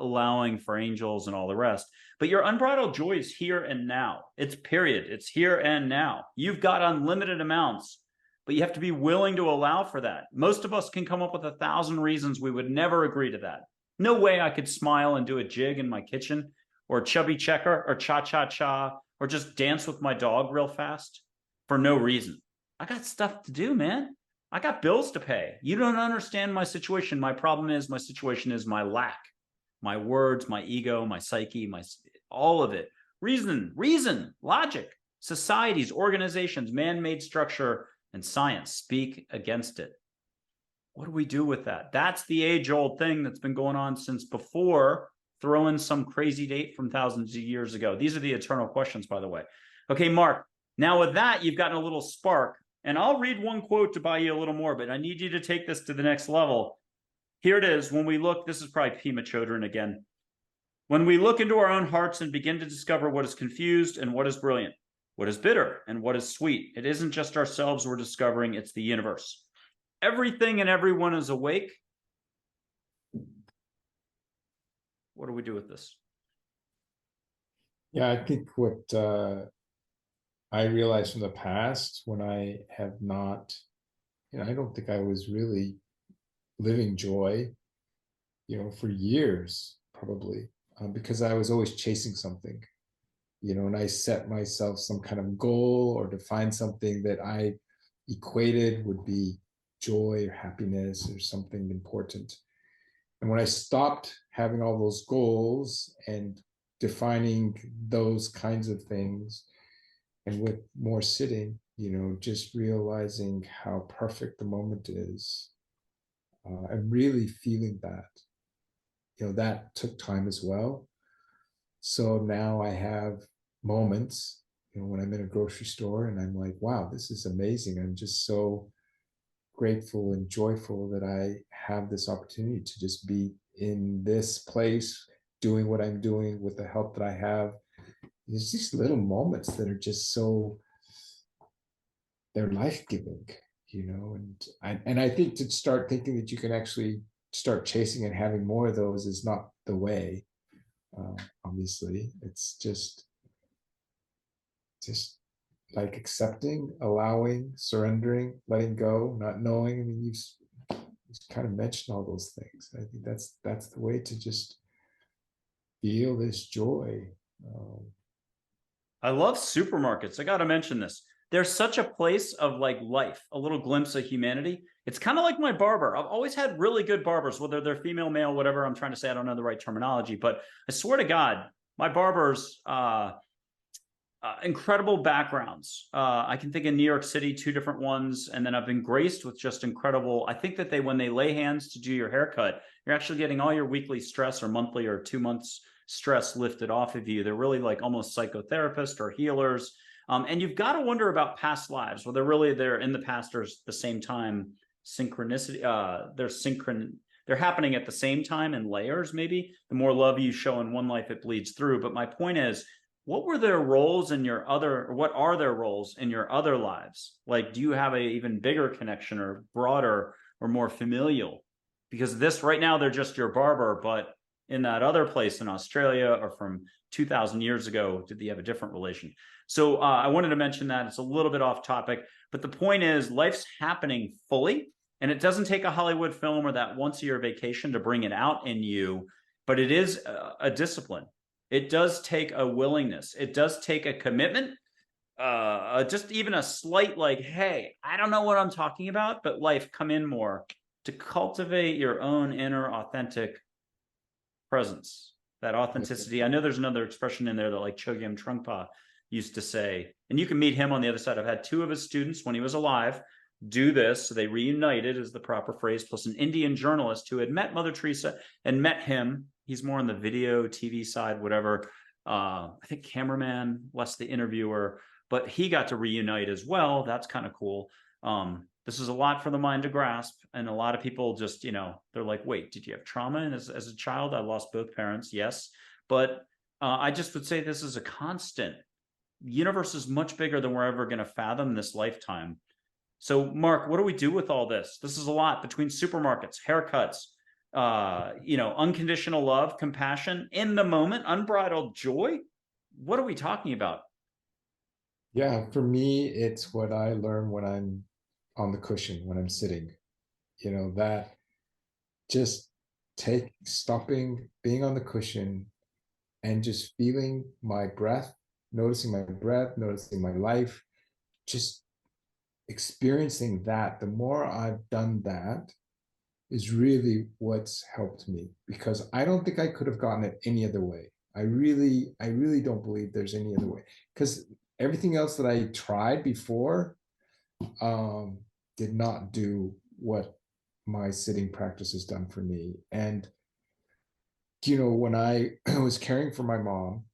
S1: allowing for angels and all the rest. But your unbridled joy is here and now. It's period. It's here and now. You've got unlimited amounts, but you have to be willing to allow for that. Most of us can come up with 1,000 reasons we would never agree to that. No way I could smile and do a jig in my kitchen, or chubby checker, or cha-cha-cha, or just dance with my dog real fast. for no reason. I got stuff to do, man. I got bills to pay. You don't understand my situation. My problem is my situation is my lack, my words, my ego, my psyche, all of it. Reason, logic, societies, organizations, man-made structure, and science speak against it. What do we do with that? That's the age-old thing that's been going on since before. Throw in some crazy date from thousands of years ago. These are the eternal questions, by the way. Okay, Mark, now with that, you've gotten a little spark. And I'll read one quote to buy you a little more, but I need you to take this to the next level. Here it is. When we look, this is probably Pema Chodron again. When we look into our own hearts and begin to discover what is confused and what is brilliant, what is bitter and what is sweet, it isn't just ourselves we're discovering, it's the universe. Everything and everyone is awake. What do we do with this?
S2: Yeah, I think what I realized from the past when I have not, I don't think I was really living joy, for years, probably, because I was always chasing something, and I set myself some kind of goal or define something that I equated would be joy or happiness or something important. And when I stopped having all those goals and defining those kinds of things, and with more sitting, just realizing how perfect the moment is, and really feeling that, that took time as well. So now I have moments, when I'm in a grocery store and I'm like, wow, this is amazing. I'm just so grateful and joyful that I have this opportunity to just be in this place, doing what I'm doing with the help that I have. There's these little moments that are just so, they're life-giving, and I think to start thinking that you can actually start chasing and having more of those is not the way. Obviously, it's just like accepting, allowing, surrendering, letting go, not knowing. I mean, you've kind of mentioned all those things. I think that's the way to just feel this joy.
S1: I love supermarkets. I got to mention this. There's such a place of like life, a little glimpse of humanity. It's kind of like my barber. I've always had really good barbers, whether they're female, male, whatever I'm trying to say. I don't know the right terminology, but I swear to God, my barbers, incredible backgrounds. I can think in New York City, 2 different ones. And then I've been graced with just incredible. I think that when they lay hands to do your haircut, you're actually getting all your weekly stress or monthly or 2 months stress lifted off of you. They're really like almost psychotherapists or healers. And you've got to wonder about past lives. Well, they're in the past or the same time synchronicity. They're happening at the same time in layers. Maybe the more love you show in one life, it bleeds through. But my point is, what were their roles in your other, or what are their roles in your other lives? Like, do you have an even bigger connection or broader or more familial? Because this right now, they're just your barber, but in that other place in Australia or from 2000 years ago, did they have a different relation? So I wanted to mention that. It's a little bit off topic, but the point is life's happening fully, and it doesn't take a Hollywood film or that once a year vacation to bring it out in you, but it is a discipline. It does take a willingness. It does take a commitment, just even a slight like, hey, I don't know what I'm talking about, but life, come in more to cultivate your own inner authentic presence, that authenticity. I know there's another expression in there that like Chogyam Trungpa used to say, and you can meet him on the other side. I've had 2 of his students when he was alive do this. So they reunited is the proper phrase, plus an Indian journalist who had met Mother Teresa and met him. He's more on the video, TV side, whatever. I think cameraman, less the interviewer, but he got to reunite as well. That's kind of cool. This is a lot for the mind to grasp. And a lot of people just, they're like, wait, did you have trauma? And as a child, I lost both parents. Yes. But I just would say this is a constant. The universe is much bigger than we're ever going to fathom this lifetime. So Mark, what do we do with all this? This is a lot between supermarkets, haircuts, unconditional love, compassion, in the moment, unbridled joy. What are we talking about?
S2: Yeah, for me, it's what I learn when I'm on the cushion, when I'm sitting, that just stopping, being on the cushion and just feeling my breath, noticing my life, just experiencing that, the more I've done that, is really what's helped me, because I don't think I could have gotten it any other way. I really don't believe there's any other way, because everything else that I tried before did not do what my sitting practice has done for me. And when I was caring for my mom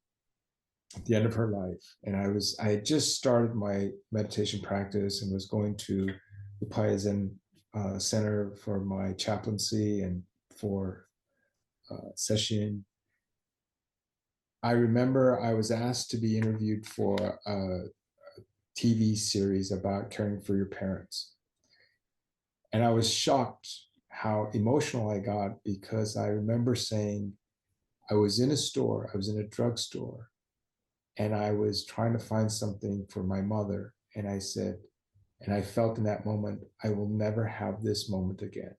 S2: at the end of her life, and I had just started my meditation practice and was going to the Paya Zen Center for my chaplaincy and for session. I remember I was asked to be interviewed for a TV series about caring for your parents. And I was shocked how emotional I got, because I remember saying, I was in a drugstore, and I was trying to find something for my mother. And I said, and I felt in that moment, I will never have this moment again.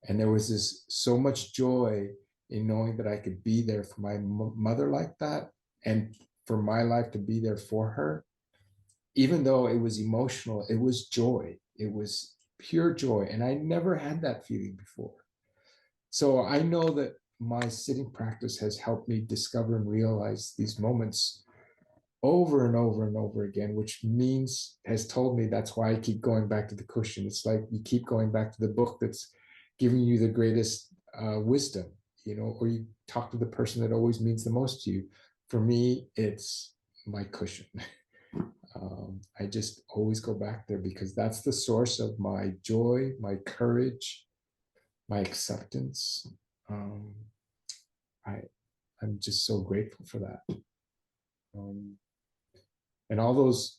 S2: And there was so much joy in knowing that I could be there for my mother like that, and for my life to be there for her. Even though it was emotional, it was joy. It was pure joy. And I never had that feeling before. So I know that my sitting practice has helped me discover and realize these moments over and over and over again, which has told me that's why I keep going back to the cushion. It's like you keep going back to the book that's giving you the greatest wisdom, or you talk to the person that always means the most to you. For me, it's my cushion. I just always go back there, because that's the source of my joy, my courage, my acceptance. I'm just so grateful for that. And all those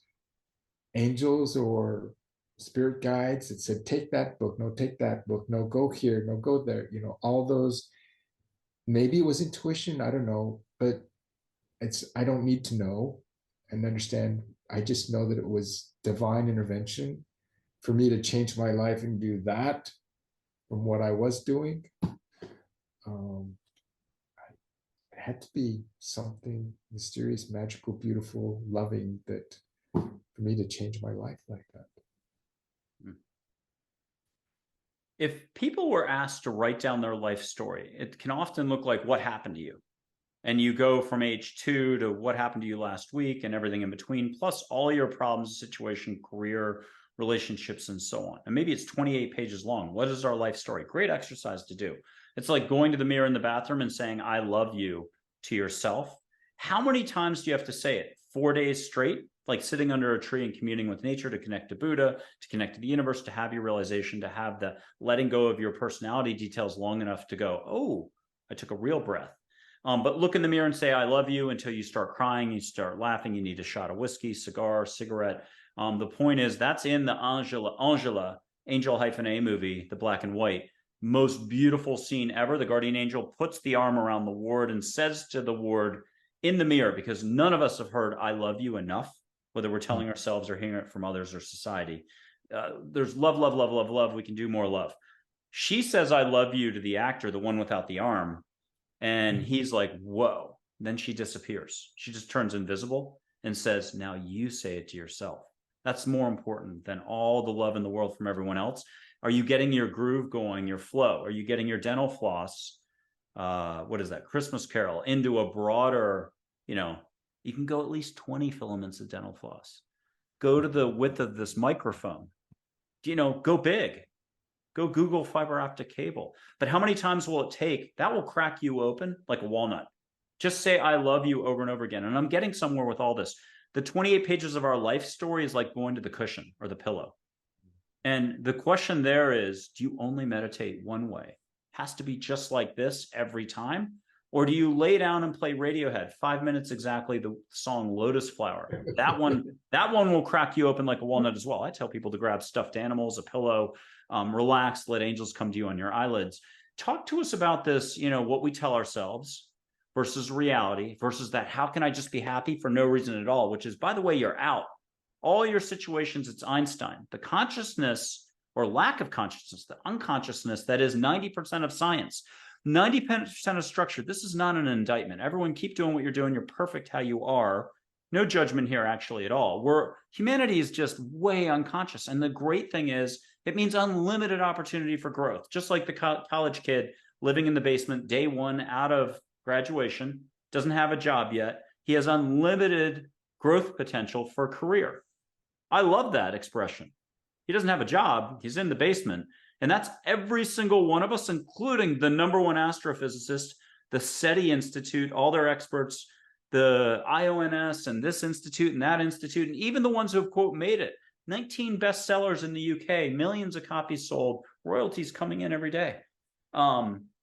S2: angels or spirit guides that said, take that book, no, take that book, no, go here, no, go there, all those, maybe it was intuition, I don't know, but I don't need to know and understand. I just know that it was divine intervention for me to change my life and do that from what I was doing. It had to be something mysterious, magical, beautiful, loving, that for me to change my life like that.
S1: If people were asked to write down their life story, it can often look like what happened to you. And you go from age 2 to what happened to you last week and everything in between, plus all your problems, situation, career, relationships, and so on. And maybe it's 28 pages long. What is our life story? Great exercise to do. It's like going to the mirror in the bathroom and saying, I love you to yourself. How many times do you have to say it? 4 days straight? Like sitting under a tree and communing with nature to connect to Buddha, to connect to the universe, to have your realization, to have the letting go of your personality details long enough to go, oh, I took a real breath. But look in the mirror and say, I love you, until you start crying, you start laughing, you need a shot of whiskey, cigar, cigarette. The point is, that's in the Angela, Angel-A movie, the black and white. Most beautiful scene ever. The guardian angel puts the arm around the ward and says to the ward in the mirror, because none of us have heard I love you enough, whether we're telling ourselves or hearing it from others or society. There's love, love, love, love, love. We can do more love. She says, I love you to the actor, the one without the arm. And he's like, whoa. Then she disappears. She just turns invisible and says, now you say it to yourself. That's more important than all the love in the world from everyone else. Are you getting your groove going, your flow? Are you getting your dental floss? What is that? Christmas Carol into a broader, you can go at least 20 filaments of dental floss. Go to the width of this microphone. Go big. Go Google fiber optic cable. But how many times will it take? That will crack you open like a walnut. Just say, I love you over and over again. And I'm getting somewhere with all this. The 28 pages of our life story is like going to the cushion or the pillow. And the question there is, do you only meditate one way? Has to be just like this every time? Or do you lay down and play Radiohead, 5 minutes exactly, the song Lotus Flower? That one will crack you open like a walnut as well. I tell people to grab stuffed animals, a pillow, relax, let angels come to you on your eyelids. Talk to us about this, what we tell ourselves versus reality versus that. How can I just be happy for no reason at all? Which is, by the way, you're out. All your situations, it's Einstein. The consciousness or lack of consciousness, the unconsciousness, that is 90% of science. 90% of structure. This is not an indictment. Everyone keep doing what you're doing. You're perfect how you are. No judgment here actually at all. Humanity is just way unconscious. And the great thing is it means unlimited opportunity for growth. Just like the college kid living in the basement day one out of graduation, doesn't have a job yet. He has unlimited growth potential for a career. I love that expression. He doesn't have a job. He's in the basement. And that's every single one of us, including the #1 astrophysicist, the SETI Institute, all their experts, the IONS and this institute and that institute, and even the ones who have, quote, made it. 19 bestsellers in the UK, millions of copies sold, royalties coming in every day.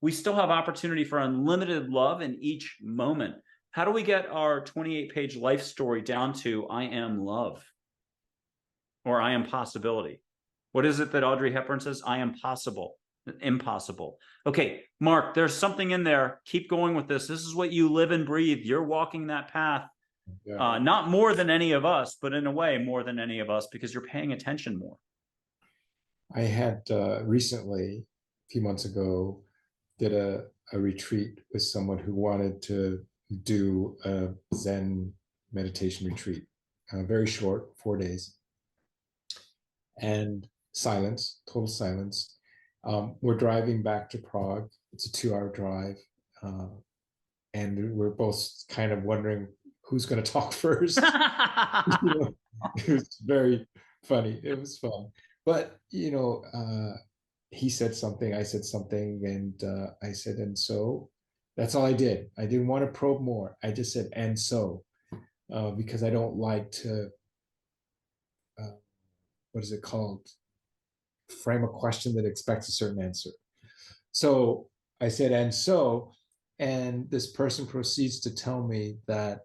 S1: We still have opportunity for unlimited love in each moment. How do we get our 28-page life story down to I am love? Or I am possibility? What is it that Audrey Hepburn says? I am possible. Impossible. Okay, Mark, there's something in there. Keep going with this. This is what you live and breathe. You're walking that path.
S2: Yeah.
S1: Not more than any of us, but in a way more than any of us, because you're paying attention more.
S2: I had recently, a few months ago, did a retreat with someone who wanted to do a Zen meditation retreat, very short, 4 days, and silence, total silence. We're driving back to Prague. It's a 2-hour drive, and we're both kind of wondering who's going to talk first. It was very funny. It was fun, but he said something, I said something, and I said, and so. That's all I did. I didn't want to probe more. I just said, and so, because I don't like to, what is it called? Frame a question that expects a certain answer. So I said, and so, and this person proceeds to tell me that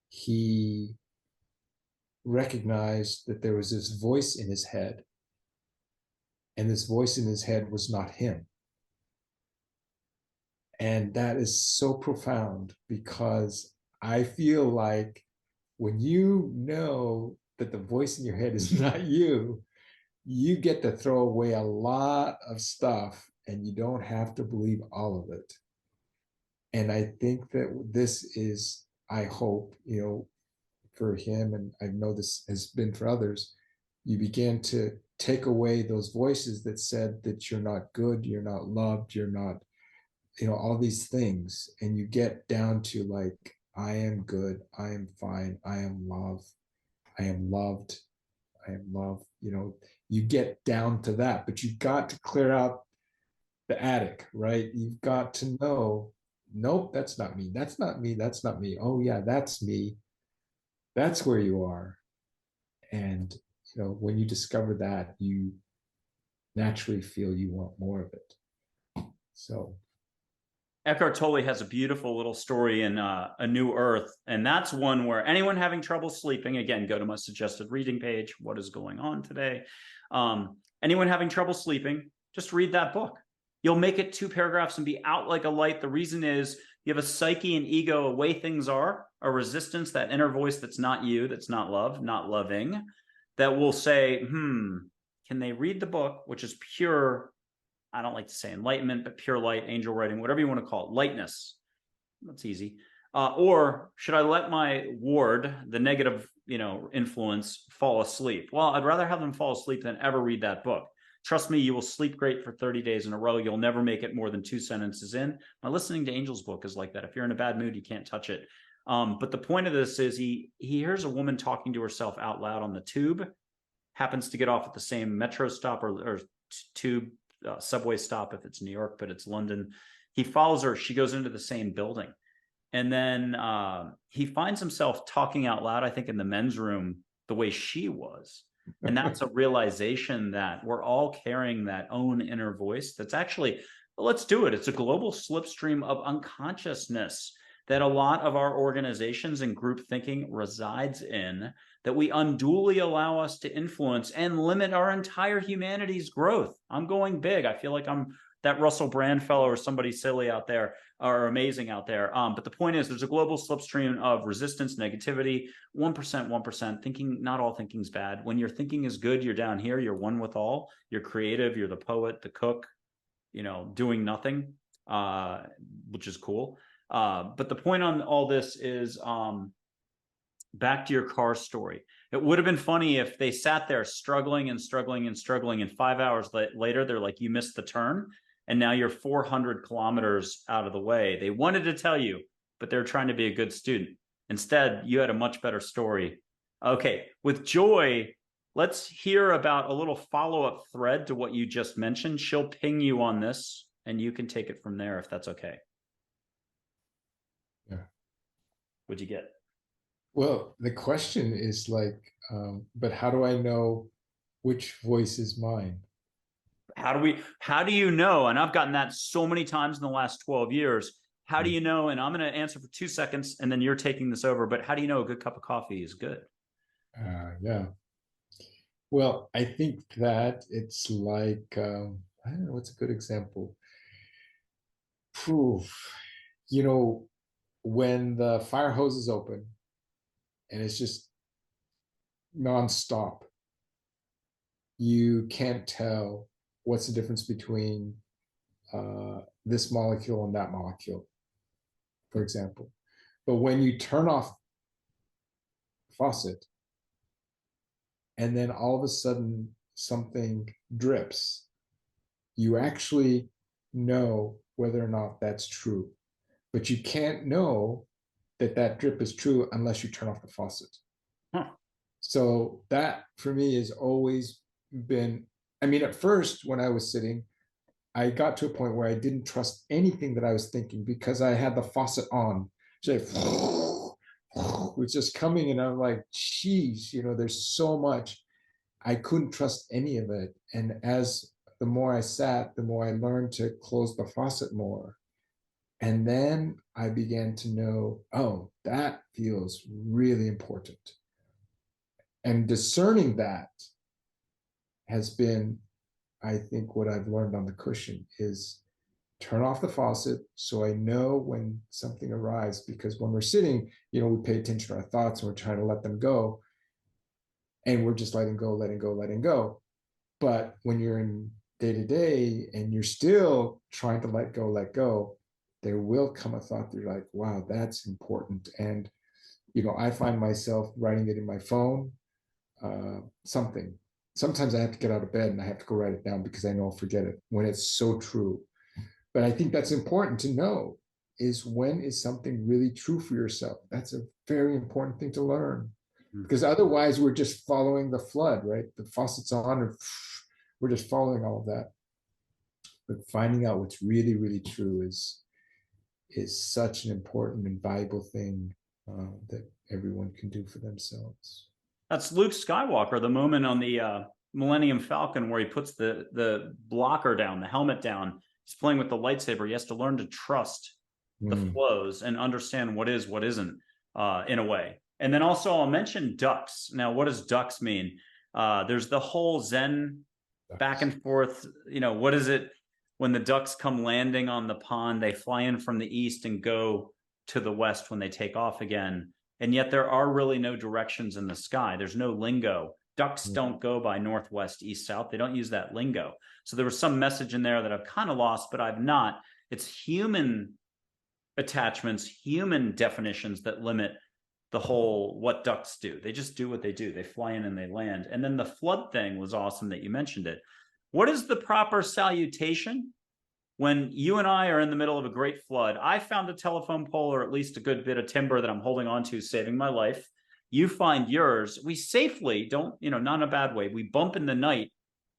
S2: he recognized that there was this voice in his head, and this voice in his head was not him. And that is so profound, because I feel like when you know that the voice in your head is not you, you get to throw away a lot of stuff and you don't have to believe all of it. And I think that this is, I hope, for him, and I know this has been for others, you begin to take away those voices that said that you're not good, you're not loved, you're not, all these things, and you get down to like, I am good, I am fine, I am love, I am loved, I am love. You get down to that, but you've got to clear out the attic, right? You've got to know, nope, that's not me, that's not me, that's not me. Oh yeah, that's me. That's where you are. And when you discover that, you naturally feel you want more of it. So
S1: Eckhart Tolle has a beautiful little story in A New Earth, and that's one where anyone having trouble sleeping, again, go to my suggested reading page, what is going on today? Anyone having trouble sleeping, just read that book. You'll make it 2 paragraphs and be out like a light. The reason is you have a psyche and ego, a way things are, a resistance, that inner voice that's not you, that's not love, not loving, that will say, can they read the book, which is pure, I don't like to say enlightenment, but pure light, angel writing, whatever you want to call it, lightness. That's easy. Or should I let my ward, the negative, influence, fall asleep? Well, I'd rather have them fall asleep than ever read that book. Trust me, you will sleep great for 30 days in a row. You'll never make it more than 2 sentences in. My Listening to Angels book is like that. If you're in a bad mood, you can't touch it. But the point of this is he hears a woman talking to herself out loud on the tube, happens to get off at the same metro stop or tube subway stop if it's New York, but it's London. He follows her. She goes into the same building. And then he finds himself talking out loud, I think, in the men's room the way she was. And that's a realization that we're all carrying that own inner voice that's actually, let's do it. It's a global slipstream of unconsciousness that a lot of our organizations and group thinking resides in, that we unduly allow us to influence and limit our entire humanity's growth. I'm going big. I feel like I'm that Russell Brand fellow or somebody silly out there or amazing out there. But the point is there's a global slipstream of resistance, negativity, 1%, thinking, not all thinking's bad. When your thinking is good, you're down here, you're one with all, you're creative, you're the poet, the cook, doing nothing, which is cool. But the point on all this is back to your car story. It would have been funny if they sat there struggling and struggling and struggling, and 5 hours later, they're like, you missed the turn, and now you're 400 kilometers out of the way. They wanted to tell you, but they're trying to be a good student. Instead, you had a much better story. Okay, with Joy, let's hear about a little follow-up thread to what you just mentioned. She'll ping you on this, and you can take it from there if that's okay.
S2: Yeah.
S1: What'd you get?
S2: Well, the question is like, but how do I know which voice is mine?
S1: How do you know? And I've gotten that so many times in the last 12 years. How do you know? And I'm going to answer for 2 seconds and then you're taking this over. But how do you know a good cup of coffee is good?
S2: Yeah. Well, I think that it's like, I don't know, what's a good example? Phew. You know, when the fire hose is open and it's just nonstop, you can't tell what's the difference between this molecule and that molecule, for example. But when you turn off the faucet and then all of a sudden something drips, you actually know whether or not that's true. But you can't know that that drip is true unless you turn off the faucet.
S1: Huh.
S2: So that for me has always been, I mean, at first when I was sitting, I got to a point where I didn't trust anything that I was thinking because I had the faucet on. So it was just coming and I'm like, geez, you know, there's so much. I couldn't trust any of it. And as the more I sat, the more I learned to close the faucet more. And then I began to know, oh, that feels really important. And discerning that has been, I think, what I've learned on the cushion is turn off the faucet so I know when something arrives. Because when we're sitting, you know, we pay attention to our thoughts and we're trying to let them go. And we're just letting go, letting go, letting go. But when you're in day to day and you're still trying to let go, there will come a thought that you're like, wow, that's important. And, you know, I find myself writing it in my phone, something. Sometimes I have to get out of bed and I have to go write it down because I know I'll forget it when it's so true. But I think that's important to know is when is something really true for yourself? That's a very important thing to learn because otherwise we're just following the flood, right? The faucet's on and we're just following all of that. But finding out what's really, really true is such an important and valuable thing that everyone can do for themselves.
S1: That's Luke Skywalker, the moment on the Millennium Falcon where he puts the blocker down, the helmet down. He's playing with the lightsaber. He has to learn to trust the flows and understand what is, what isn't, in a way. And then also I'll mention ducks. Now, what does ducks mean? There's the whole Zen back and forth. You know, what is it when the ducks come landing on the pond? They fly in from the east and go to the west when they take off again. And yet there are really no directions in the sky. There's no lingo. Ducks don't go by northwest, east, south. They don't use that lingo. So there was some message in there that I've kind of lost, but I've not. It's human attachments, human definitions that limit the whole what ducks do. They just do what they do. They fly in and they land. And then the flood thing was awesome that you mentioned it. What is the proper salutation when you and I are in the middle of a great flood? I found a telephone pole or at least a good bit of timber that I'm holding on to, saving my life. You find yours. We safely don't, you know, not in a bad way. We bump in the night.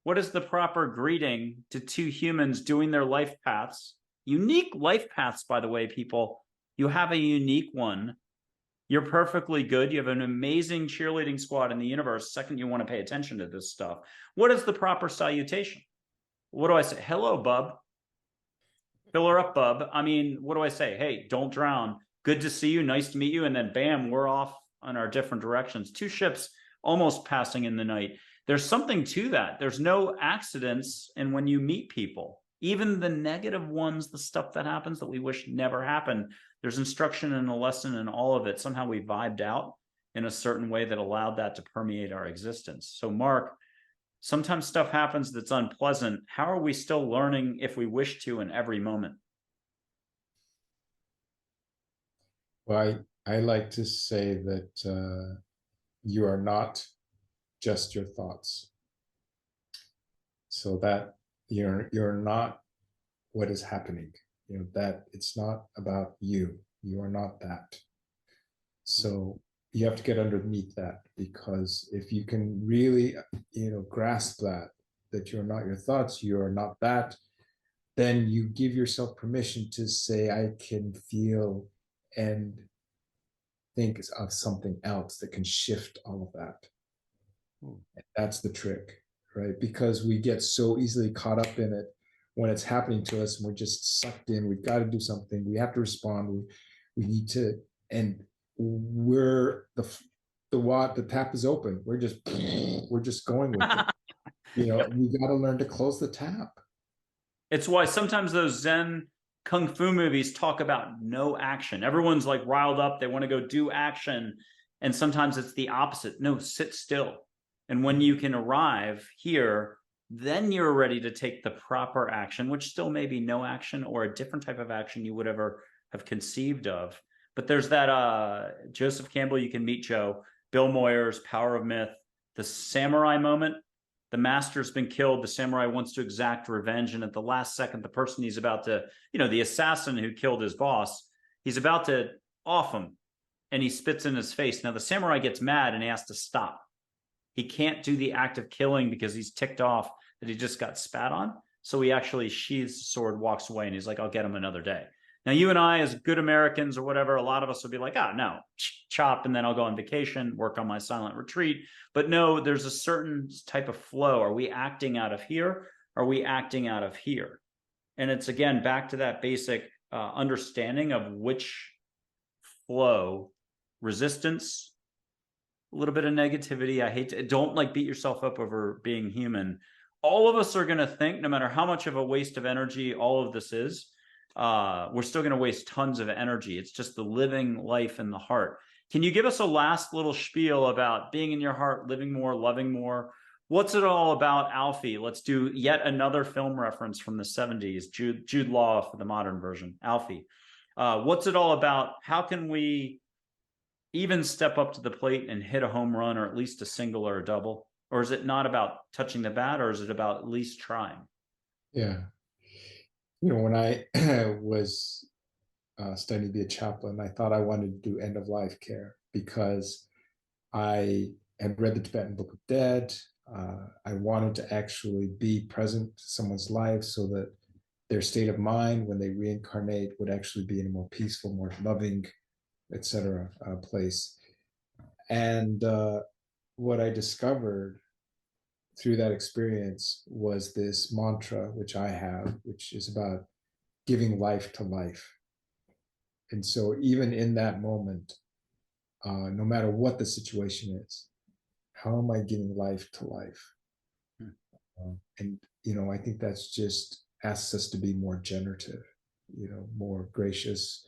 S1: What is the proper greeting to two humans doing their life paths? Unique life paths, by the way, people. You have a unique one. You're perfectly good. You have an amazing cheerleading squad in the universe. Second, you want to pay attention to this stuff. What is the proper salutation? What do I say? Hello, bub. Fill her up, bub. I mean, what do I say? Hey, don't drown. Good to see you. Nice to meet you. And then bam, we're off on our different directions. Two ships almost passing in the night. There's something to that. There's no accidents. And when you meet people, even the negative ones, the stuff that happens that we wish never happened, there's instruction and a lesson in all of it. Somehow we vibed out in a certain way that allowed that to permeate our existence. So Mark, sometimes stuff happens that's unpleasant. How are we still learning if we wish to in every moment?
S2: Well, I like to say that you are not just your thoughts. So that you're not what is happening. You know, that it's not about you. You are not that. So you have to get underneath that, because if you can really, grasp that you're not your thoughts, you are not that, then you give yourself permission to say, I can feel and think of something else that can shift all of that. That's the trick, right? Because we get so easily caught up in it when it's happening to us, and we're just sucked in. We've got to do something. We have to respond. We need to, and we're the tap is open. We're just going with it. You got to learn to close the tap.
S1: It's why sometimes those Zen Kung Fu movies talk about no action. Everyone's like riled up. They want to go do action. And sometimes it's the opposite. No, sit still. And when you can arrive here, then you're ready to take the proper action, which still may be no action or a different type of action you would ever have conceived of. But there's that Joseph Campbell, You Can Meet Joe, Bill Moyer's Power of Myth, the samurai moment. The master's been killed. The samurai wants to exact revenge. And at the last second, the person he's about to, the assassin who killed his boss, he's about to off him, and he spits in his face. Now the samurai gets mad and he has to stop. He can't do the act of killing because he's ticked off that he just got spat on. So he actually sheathes the sword, walks away, and he's like, I'll get him another day. Now, you and I, as good Americans or whatever, a lot of us would be like, no, chop, and then I'll go on vacation, work on my silent retreat. But no, there's a certain type of flow. Are we acting out of here? Are we acting out of here? And it's, again, back to that basic understanding of which flow, resistance, a little bit of negativity. Don't like beat yourself up over being human. All of us are going to think, no matter how much of a waste of energy all of this is, we're still going to waste tons of energy. It's just the living life in the heart. Can you give us a last little spiel about being in your heart, living more, loving more? What's it all about, Alfie? Let's do yet another film reference from the 70s, Jude Law for the modern version. Alfie, what's it all about? How can we even step up to the plate and hit a home run, or at least a single or a double? Or is it not about touching the bat, or is it about at least trying?
S2: Yeah. When I was studying to be a chaplain, I thought I wanted to do end of life care because I had read the Tibetan Book of Dead. I wanted to actually be present to someone's life so that their state of mind when they reincarnate would actually be in a more peaceful, more loving, etc. Place. And what I discovered through that experience was this mantra, which I have, which is about giving life to life. And so even in that moment, no matter what the situation is, how am I giving life to life? And, I think that's just asks us to be more generative, more gracious,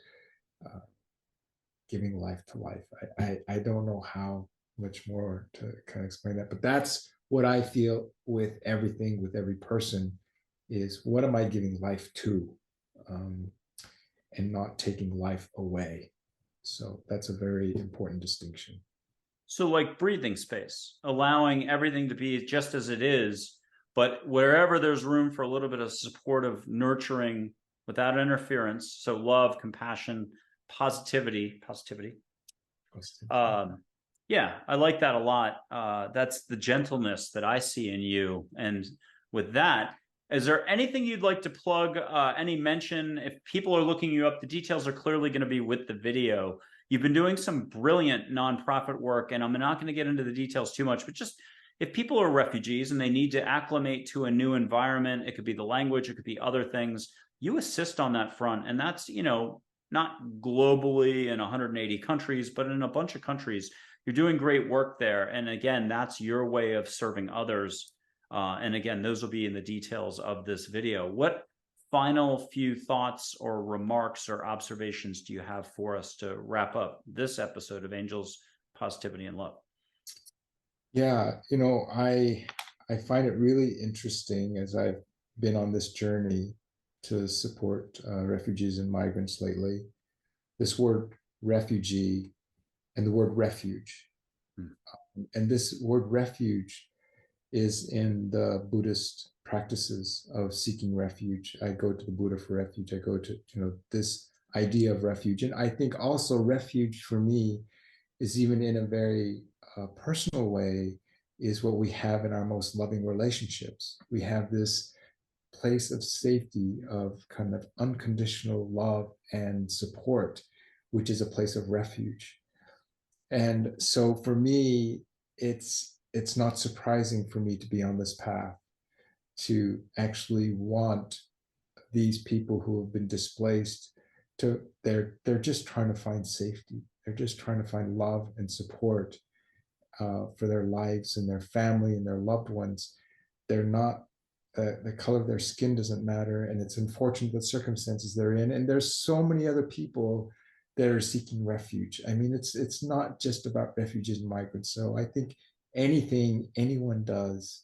S2: giving life to life. I don't know how much more to kind of explain that, but that's what I feel with everything, with every person, is what am I giving life to, and not taking life away. So that's a very important distinction.
S1: So like breathing space, allowing everything to be just as it is, but wherever there's room for a little bit of supportive nurturing without interference. So love, compassion, positivity. Yeah, I like that a lot. That's the gentleness that I see in you. And with that, is there anything you'd like to plug? Any mention? If people are looking you up, the details are clearly going to be with the video. You've been doing some brilliant nonprofit work, and I'm not going to get into the details too much, but just if people are refugees and they need to acclimate to a new environment, it could be the language, it could be other things, you assist on that front. And that's, not globally in 180 countries, but in a bunch of countries. You're doing great work there. And again, that's your way of serving others. And again, those will be in the details of this video. What final few thoughts or remarks or observations do you have for us to wrap up this episode of Angels, Positivity, and Love?
S2: Yeah, I find it really interesting as I've been on this journey to support refugees and migrants lately. This word refugee, and the word refuge. And this word refuge is in the Buddhist practices of seeking refuge. I go to the Buddha for refuge. I go to, this idea of refuge. And I think also refuge for me is, even in a very personal way, is what we have in our most loving relationships. We have this place of safety, of kind of unconditional love and support, which is a place of refuge. And so for me, it's not surprising for me to be on this path, to actually want these people who have been displaced to, they're just trying to find safety. They're just trying to find love and support for their lives and their family and their loved ones. They're not, the color of their skin doesn't matter, and it's unfortunate the circumstances they're in. And there's so many other people that are seeking refuge. I mean, it's not just about refugees and migrants. So I think anything anyone does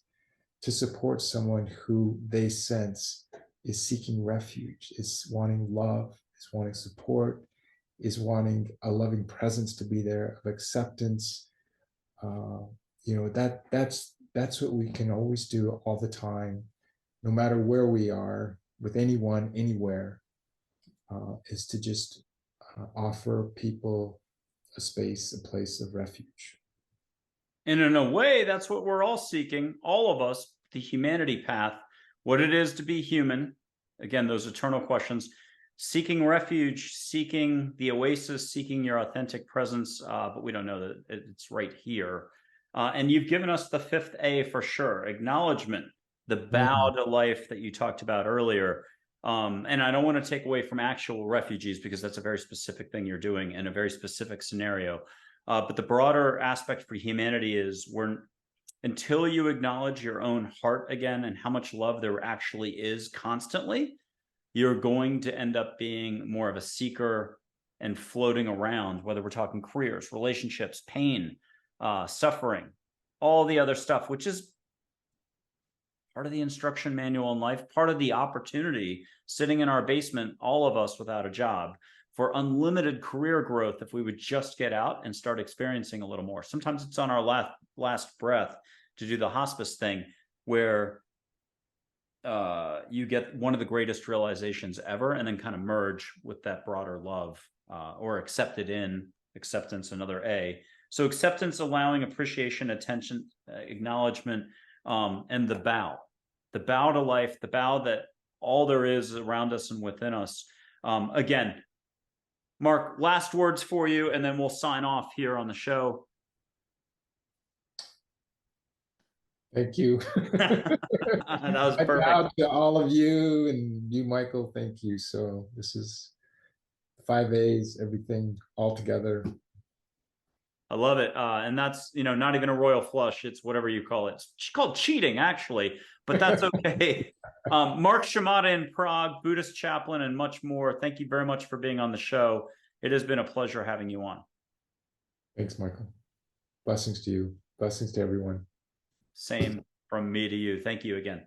S2: to support someone who they sense is seeking refuge, is wanting love, is wanting support, is wanting a loving presence to be there, of acceptance. That's what we can always do all the time, no matter where we are, with anyone, anywhere, is to just offer people a space, a place of refuge.
S1: And in a way, that's what we're all seeking, all of us, the humanity path, what it is to be human. Again, those eternal questions, seeking refuge, seeking the oasis, seeking your authentic presence, but we don't know that it's right here. And you've given us the fifth A for sure, acknowledgement, the bow to life that you talked about earlier. And I don't want to take away from actual refugees, because that's a very specific thing you're doing in a very specific scenario. But the broader aspect for humanity is, until you acknowledge your own heart again and how much love there actually is constantly, you're going to end up being more of a seeker and floating around, whether we're talking careers, relationships, pain, suffering, all the other stuff, which is part of the instruction manual in life, part of the opportunity sitting in our basement, all of us without a job, for unlimited career growth if we would just get out and start experiencing a little more. Sometimes it's on our last breath to do the hospice thing, where you get one of the greatest realizations ever, and then kind of merge with that broader love, or acceptance, another A. So acceptance, allowing, appreciation, attention, acknowledgement, and the bow to life, the bow that all there is around us and within us. Again, Mark, last words for you, and then we'll sign off here on the show.
S2: Thank you.
S1: That was perfect.
S2: I bow to all of you, and you, Michael. Thank you. So this is 5 A's, everything all together.
S1: I love it. And that's, not even a royal flush. It's whatever you call it. It's called cheating, actually, but that's okay. Mark Shimada in Prague, Buddhist Chaplain, and much more. Thank you very much for being on the show. It has been a pleasure having you on.
S2: Thanks, Michael. Blessings to you. Blessings to everyone.
S1: Same from me to you. Thank you again.